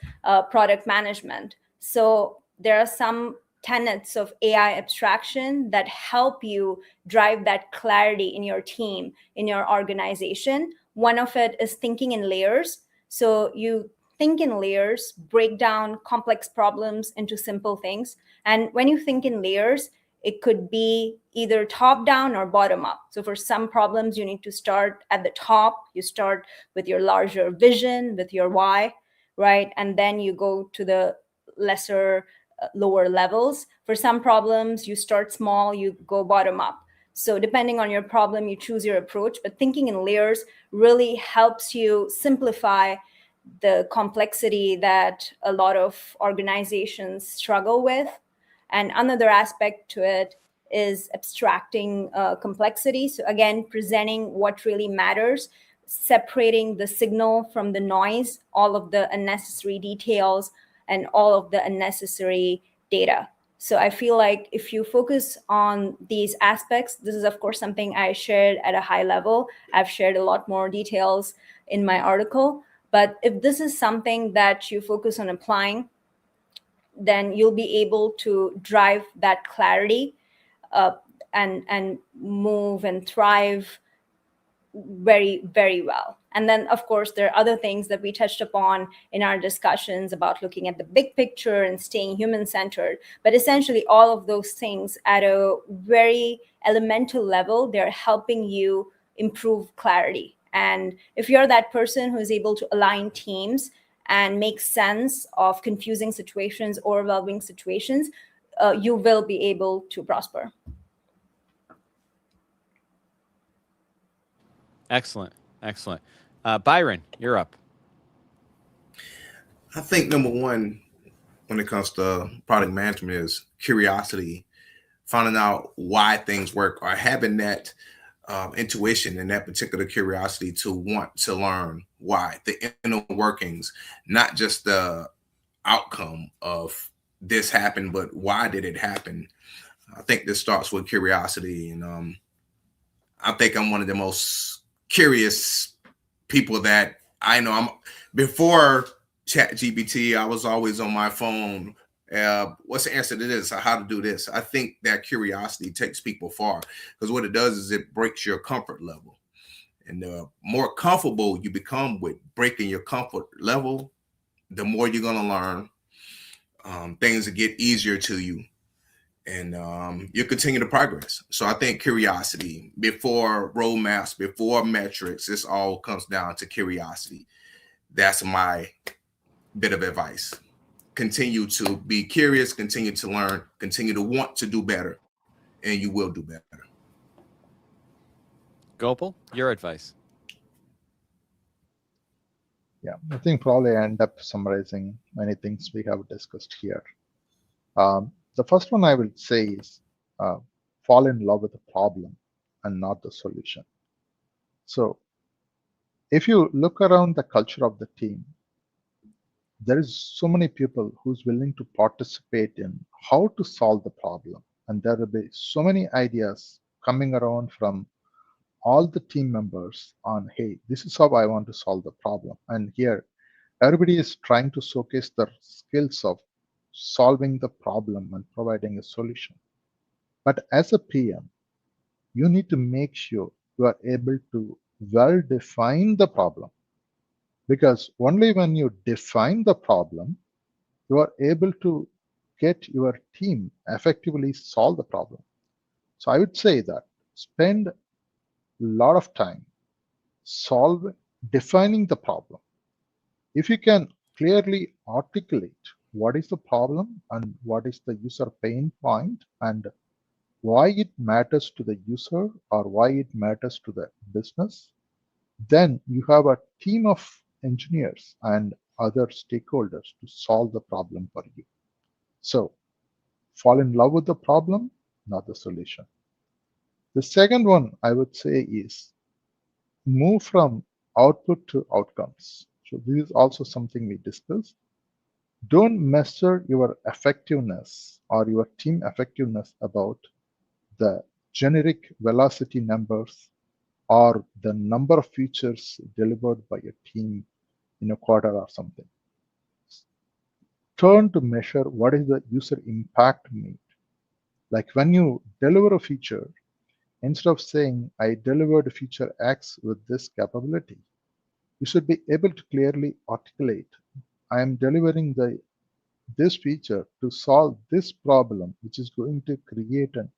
product management. So there are some tenets of AI abstraction that help you drive that clarity in your team, in your organization. One of it is thinking in layers. So you think in layers, break down complex problems into simple things. And when you think in layers, it could be either top down or bottom up. So for some problems, you need to start at the top. You start with your larger vision, with your why, right? And then you go to the lesser, lower levels. For some problems, you start small, you go bottom up. So depending on your problem, you choose your approach. But thinking in layers really helps you simplify the complexity that a lot of organizations struggle with. And another aspect to it is abstracting complexity. So again, presenting what really matters, separating the signal from the noise, all of the unnecessary details and all of the unnecessary data. So I feel like if you focus on these aspects, this is of course something I shared at a high level. I've shared a lot more details in my article. But if this is something that you focus on applying, then you'll be able to drive that clarity and move and thrive very, very well. And then, of course, there are other things that we touched upon in our discussions about looking at the big picture and staying human-centered. But essentially, all of those things at a very elemental level, they're helping you improve clarity. And if you're that person who is able to align teams and make sense of confusing situations, overwhelming situations, you will be able to prosper.
Excellent. Excellent. Byron, you're up.
I think number one, when it comes to product management, is curiosity, finding out why things work, or having that intuition and that particular curiosity to want to learn why, the inner workings, not just the outcome of this happened, but why did it happen? I think this starts with curiosity. And I think I'm one of the most curious people that I know. Before ChatGPT, I was always on my phone. What's the answer to this? Or how to do this? I think that curiosity takes people far, because what it does is it breaks your comfort level. And the more comfortable you become with breaking your comfort level, the more you're going to learn. Things that get easier to you, and you continue to progress. So I think curiosity before roadmaps, before metrics, this all comes down to curiosity. That's my bit of advice. Continue to be curious, continue to learn, continue to want to do better, and you will do better.
Gopal, your advice.
Yeah, I think probably I end up summarizing many things we have discussed here. The first one I will say is fall in love with the problem and not the solution. So if you look around the culture of the team, there is so many people who's willing to participate in how to solve the problem, and there will be so many ideas coming around from all the team members on, hey, this is how I want to solve the problem. And here, everybody is trying to showcase their skills of solving the problem and providing a solution. But as a PM, you need to make sure you are able to well define the problem, because only when you define the problem, you are able to get your team effectively solve the problem. So I would say that spend a lot of time defining the problem. If you can clearly articulate what is the problem and what is the user pain point and why it matters to the user or why it matters to the business, then you have a team of engineers and other stakeholders to solve the problem for you. So fall in love with the problem, not the solution. The second one I would say is move from output to outcomes. So this is also something we discussed. Don't measure your effectiveness or your team effectiveness about the generic velocity numbers or the number of features delivered by a team in a quarter or something. Turn to measure what is the user impact made. Like when you deliver a feature, instead of saying, I delivered feature X with this capability, you should be able to clearly articulate, I am delivering this feature to solve this problem, which is going to create an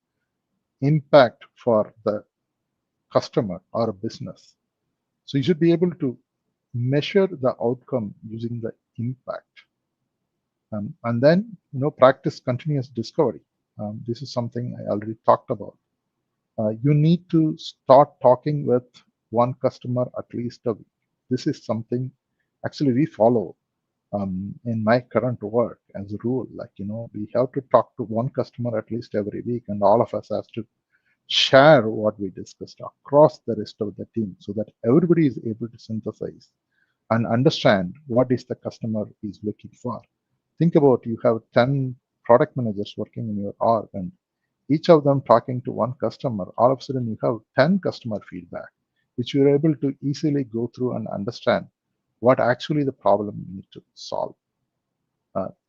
impact for the customer or a business. So you should be able to measure the outcome using the impact. And then, practice continuous discovery. This is something I already talked about. You need to start talking with one customer at least a week. This is something actually we follow in my current work as a rule. Like, we have to talk to one customer at least every week, and all of us has to share what we discussed across the rest of the team so that everybody is able to synthesize and understand what is the customer is looking for. Think about, you have 10 product managers working in your org, and each of them talking to one customer. All of a sudden you have 10 customer feedback, which you're able to easily go through and understand what actually the problem you need to solve.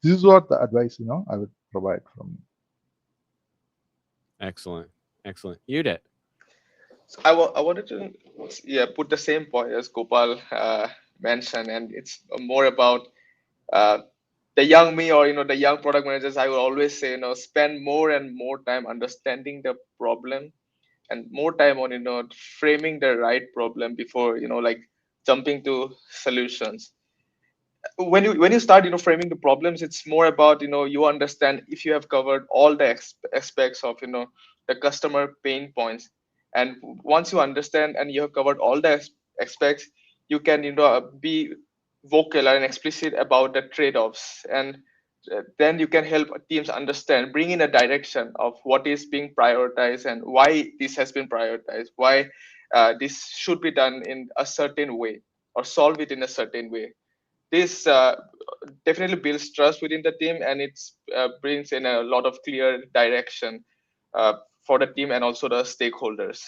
This is what the advice I would provide from me.
Excellent. You did.
So I wanted to put the same point as Gopal mentioned, and it's more about the young me, or the young product managers. I will always say, spend more and more time understanding the problem and more time on framing the right problem before like jumping to solutions. When you start framing the problems, it's more about you understand if you have covered all the aspects of the customer pain points, and once you understand and you have covered all the aspects, you can be vocal and explicit about the trade-offs, and then you can help teams understand, bring in a direction of what is being prioritized and why this has been prioritized, why this should be done in a certain way or solve it in a certain way. This definitely builds trust within the team, and it brings in a lot of clear direction for the team and also the stakeholders.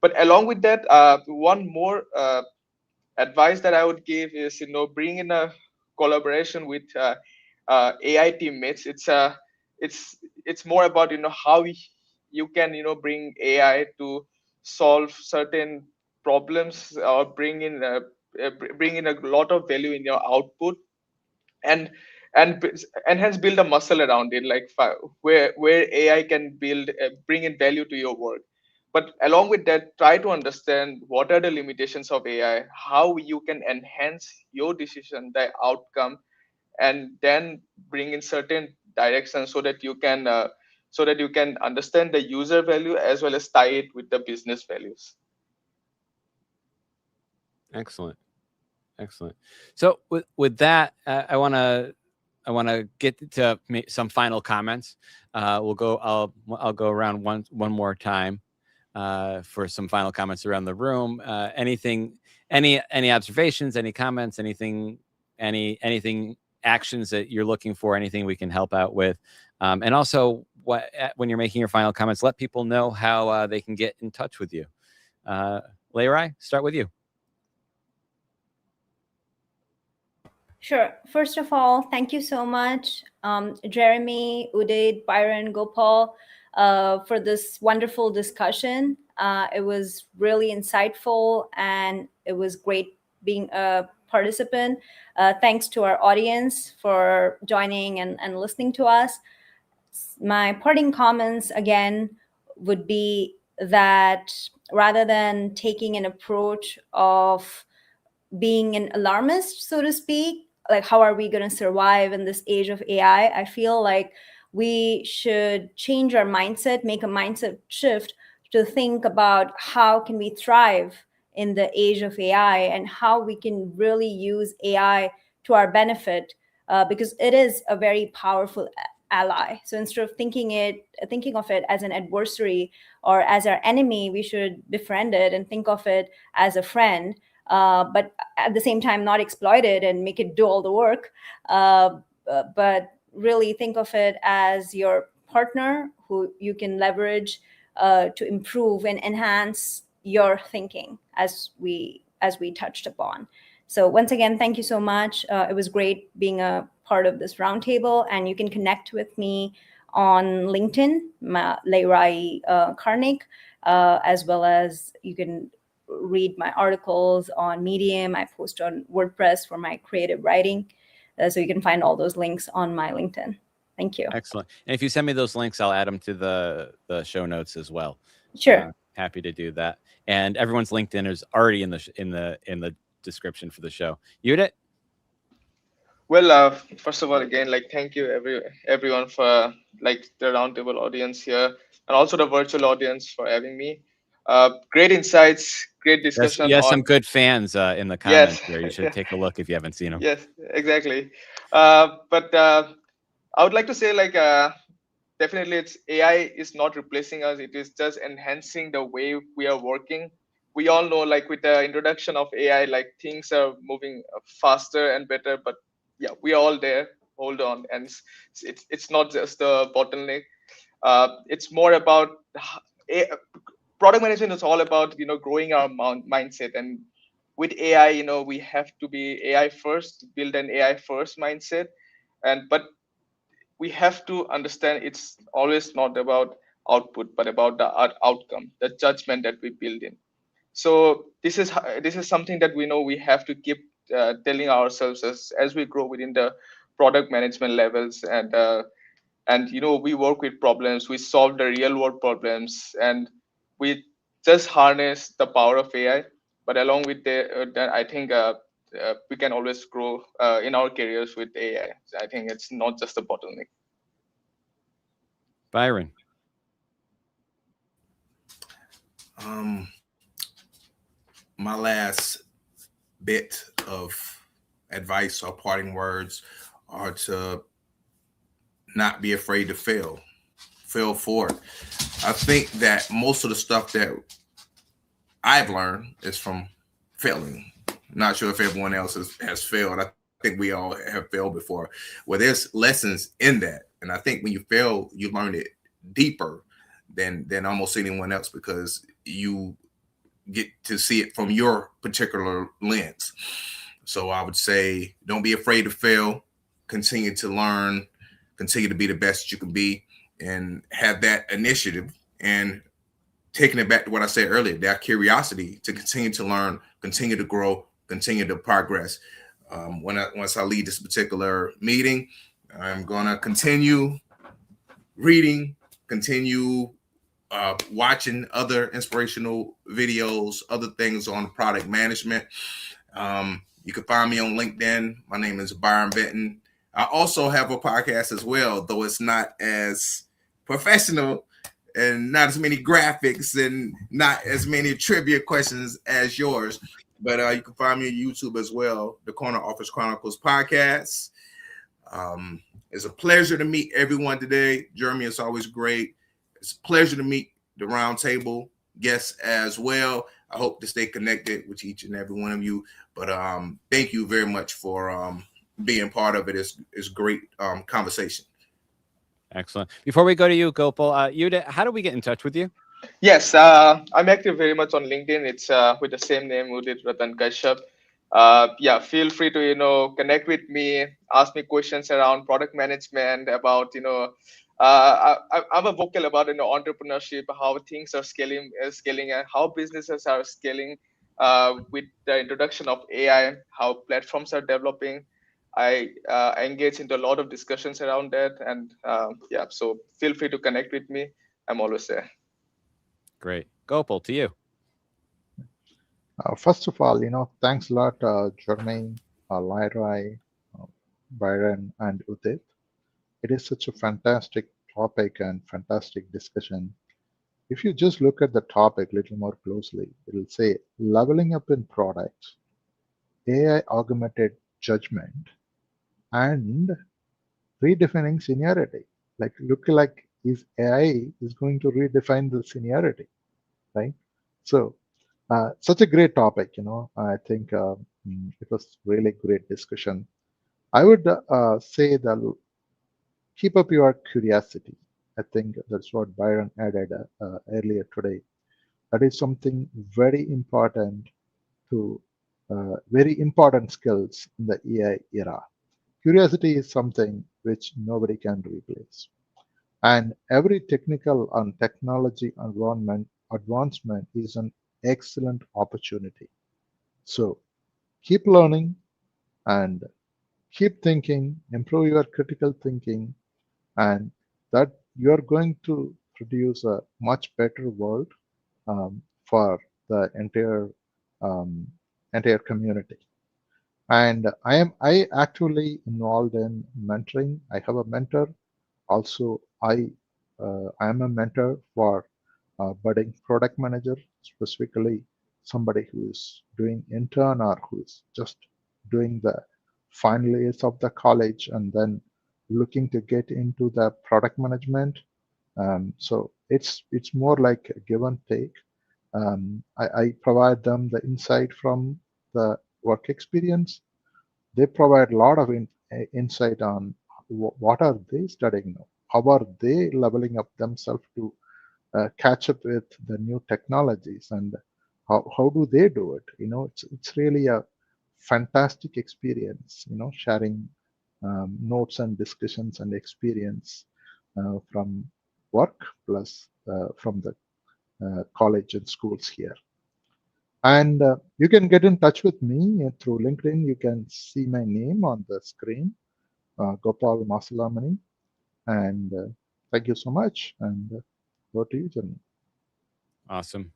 But along with that, one more advice that I would give is bring in a collaboration with AI teammates. It's more about how you can bring AI to solve certain problems or bring in a lot of value in your output, and and hence build a muscle around it, like where AI can bring in value to your work. But along with that, try to understand what are the limitations of AI, how you can enhance your decision, the outcome, and then bring in certain directions so that you can understand the user value as well as tie it with the business values.
Excellent. So with that, I want to get to some final comments. I'll go around one more time for some final comments around the room. Any observations, any comments, anything actions that you're looking for, anything we can help out with, and also when you're making your final comments, let people know how they can get in touch with you. Lerai, start with you.
Sure. First of all, thank you so much, Jeremy, Udit, Byron, Gopal, for this wonderful discussion. It was really insightful, and it was great being a participant. Thanks to our audience for joining and listening to us. My parting comments again would be that rather than taking an approach of being an alarmist, so to speak, like how are we going to survive in this age of AI, I feel like we should change our mindset, make a mindset shift to think about how can we thrive in the age of AI and how we can really use AI to our benefit, because it is a very powerful ally. So instead of thinking of it as an adversary or as our enemy, we should befriend it and think of it as a friend, but at the same time not exploit it and make it do all the work, but really think of it as your partner who you can leverage to improve and enhance your thinking, as we touched upon. So once again, thank you so much. It was great being a part of this roundtable, and you can connect with me on LinkedIn, Lerai Karnik, as well as you can read my articles on Medium. I post on WordPress for my creative writing. So you can find all those links on my LinkedIn. Thank you.
Excellent. And if you send me those links, I'll add them to the show notes as well.
Sure.
Happy to do that. And everyone's LinkedIn is already in the description for the show. Judith?
Well, first of all, again, thank you everyone for the roundtable audience here, and also the virtual audience for having me. Great insights, great discussion.
Yes, some good fans in the comments here. You should take a look if you haven't seen them.
Yes, exactly. But I would like to say, definitely, it's AI is not replacing us. It is just enhancing the way we are working. We all know, with the introduction of AI, things are moving faster and better. But yeah, we are all there. Hold on, and it's not just the bottleneck. It's more about product management is all about growing our mindset, and with AI, we have to be AI first, build an AI first mindset, but we have to understand it's always not about output, but about the outcome, the judgment that we build in. So this is something that we know we have to keep telling ourselves as we grow within the product management levels, and we work with problems, we solve the real world problems, and we just harness the power of AI. But along with that, I think we can always grow in our careers with AI. So I think it's not just a bottleneck.
Byron?
My last bit of advice or parting words are to not be afraid to fail forward. I think that most of the stuff that I've learned is from failing. Not sure if everyone else has failed. I think we all have failed before. Well, there's lessons in that. And I think when you fail, you learn it deeper than almost anyone else, because you get to see it from your particular lens. So I would say, don't be afraid to fail, continue to learn, continue to be the best you can be, and have that initiative, and taking it back to what I said earlier, that curiosity to continue to learn, continue to grow, continue to progress. Once I leave this particular meeting, I'm going to continue reading, continue watching other inspirational videos, other things on product management. You can find me on LinkedIn. My name is Byron Benton. I also have a podcast as well, though it's not as professional and not as many graphics and not as many trivia questions as yours. But you can find me on YouTube as well, the Corner Office Chronicles podcast. It's a pleasure to meet everyone today. Jeremy, it's always great. It's a pleasure to meet the roundtable guests as well. I hope to stay connected with each and every one of you. But thank you very much for being part of it. It's great conversation.
Excellent. Before we go to you, Gopal, Yuda, how do we get in touch with you?
Yes, I'm active very much on LinkedIn. It's with the same name, Udit Ratan Kashyap. Yeah, feel free to connect with me, ask me questions around product management, about I'm a vocal about entrepreneurship, how things are scaling, and how businesses are scaling with the introduction of AI, how platforms are developing. I engage into a lot of discussions around that, and yeah, so feel free to connect with me. I'm always there.
Great. Gopal, to you.
First of all, thanks a lot, Jermaine, Lyra, uh, Byron, and Udit. It is such a fantastic topic and fantastic discussion. If you just look at the topic a little more closely, it'll say leveling up in products, AI augmented judgment, and redefining seniority. Look like is AI is going to redefine the seniority, right? So, such a great topic. I think it was really great discussion. I would say that keep up your curiosity. I think that's what Byron added earlier today. That is something very important to very important skills in the AI era. Curiosity is something which nobody can replace. And every technical and technology advancement is an excellent opportunity. So keep learning and keep thinking, improve your critical thinking, and that you're going to produce a much better world for the um, entire community. And I actually involved in mentoring. I have a mentor. Also, I am a mentor for budding product manager, specifically somebody who is doing intern or who is just doing the final years of the college and then looking to get into the product management. So it's more like a give and take. I provide them the insight from the work experience. They provide a lot of insight on what are they studying now, how are they leveling up themselves to catch up with the new technologies, and how do they do it. It's really a fantastic experience, sharing notes and discussions and experience from work plus from the college and schools here. And you can get in touch with me through LinkedIn. You can see my name on the screen, Gopal Masalamani. And thank you so much. And over to you, Jeremy.
Awesome.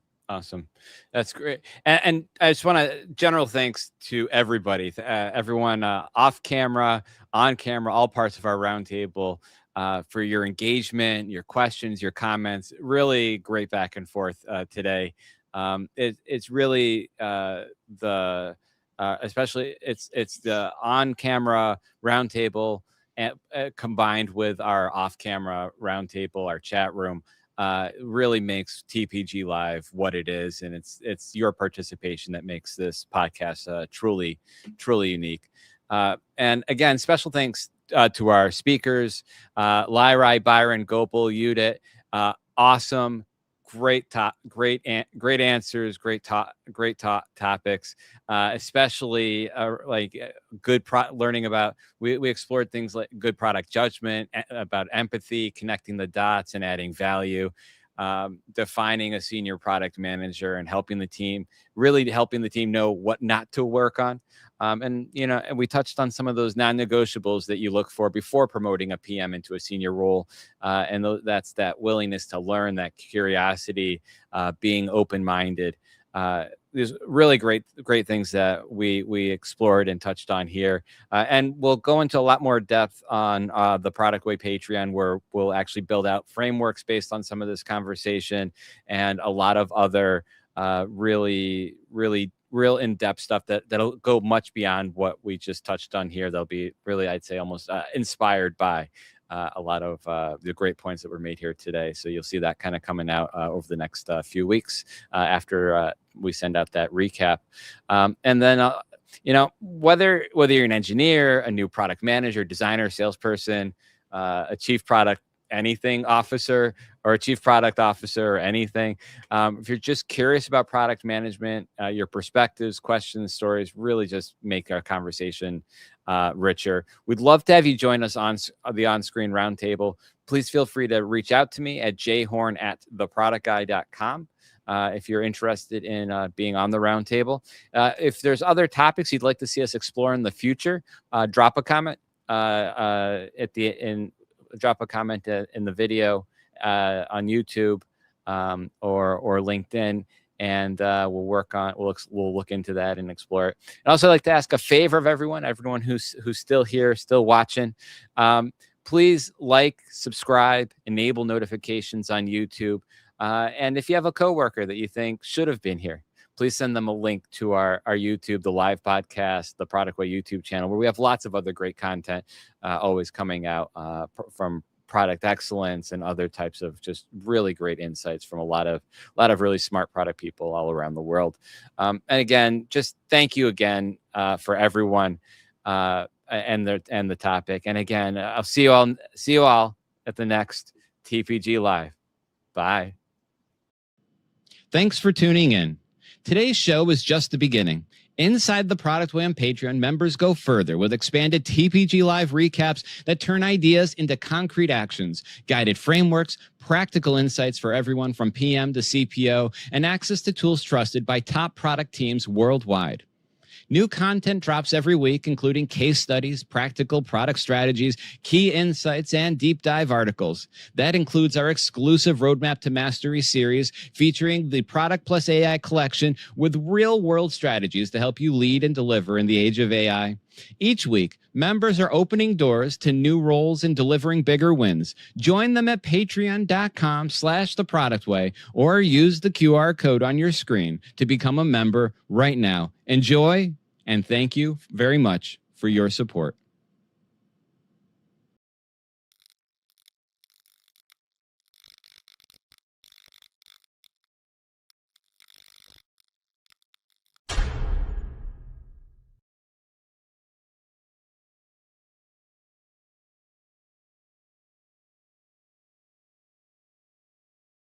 That's great. And I just want to general thanks to everybody, everyone off camera, on camera, all parts of our roundtable for your engagement, your questions, your comments. Really great back and forth today. It's really especially it's the on camera roundtable combined with our off camera roundtable, our chat room. Really makes TPG Live what it is, and it's your participation that makes this podcast truly unique. And again, special thanks to our speakers, Lyra, Byron, Gopal, Udit. Awesome, great answers, great topics, especially good learning about. We explored things like good product judgment, about empathy, connecting the dots, and adding value. Defining a senior product manager and helping the team know what not to work on. And we touched on some of those non-negotiables that you look for before promoting a PM into a senior role. And that's that willingness to learn, that curiosity, being open-minded. There's really great things that we explored and touched on here. And we'll go into a lot more depth on the Product Way Patreon, where we'll actually build out frameworks based on some of this conversation and a lot of other really real in-depth stuff that'll go much beyond what we just touched on here. They'll be really, I'd say, almost inspired by a lot of the great points that were made here today. So you'll see that kind of coming out over the next few weeks after we send out that recap. And then, whether you're an engineer, a new product manager, designer, salesperson, a chief product anything officer or a chief product officer or anything. If you're just curious about product management, your perspectives, questions, stories really just make our conversation richer. We'd love to have you join us on the on-screen roundtable. Please feel free to reach out to me at jhorn@theproductguy.com. If you're interested in being on the roundtable. If there's other topics you'd like to see us explore in the future, drop a comment drop a comment in the video on YouTube or LinkedIn, and we'll look into that and explore it. I'd also like to ask a favor of everyone who's still here, still watching. Please like, subscribe, enable notifications on YouTube. And if you have a coworker that you think should have been here, please send them a link to our YouTube, the live podcast, the Product Way YouTube channel, where we have lots of other great content always coming out from product excellence and other types of just really great insights from a lot of really smart product people all around the world. And again, just thank you again for everyone and the topic. And again, I'll see you all at the next TPG Live. Bye. Thanks for tuning in. Today's show is just the beginning. Inside the Product Way on Patreon, members go further with expanded TPG Live recaps that turn ideas into concrete actions, guided frameworks, practical insights for everyone from PM to CPO, and access to tools trusted by top product teams worldwide. New content drops every week, including case studies, practical product strategies, key insights, and deep dive articles. That includes our exclusive Roadmap to Mastery series featuring the Product Plus AI collection with real-world strategies to help you lead and deliver in the age of AI. Each week, members are opening doors to new roles and delivering bigger wins. Join them at patreon.com/theproductway or use the QR code on your screen to become a member right now. Enjoy, and thank you very much for your support.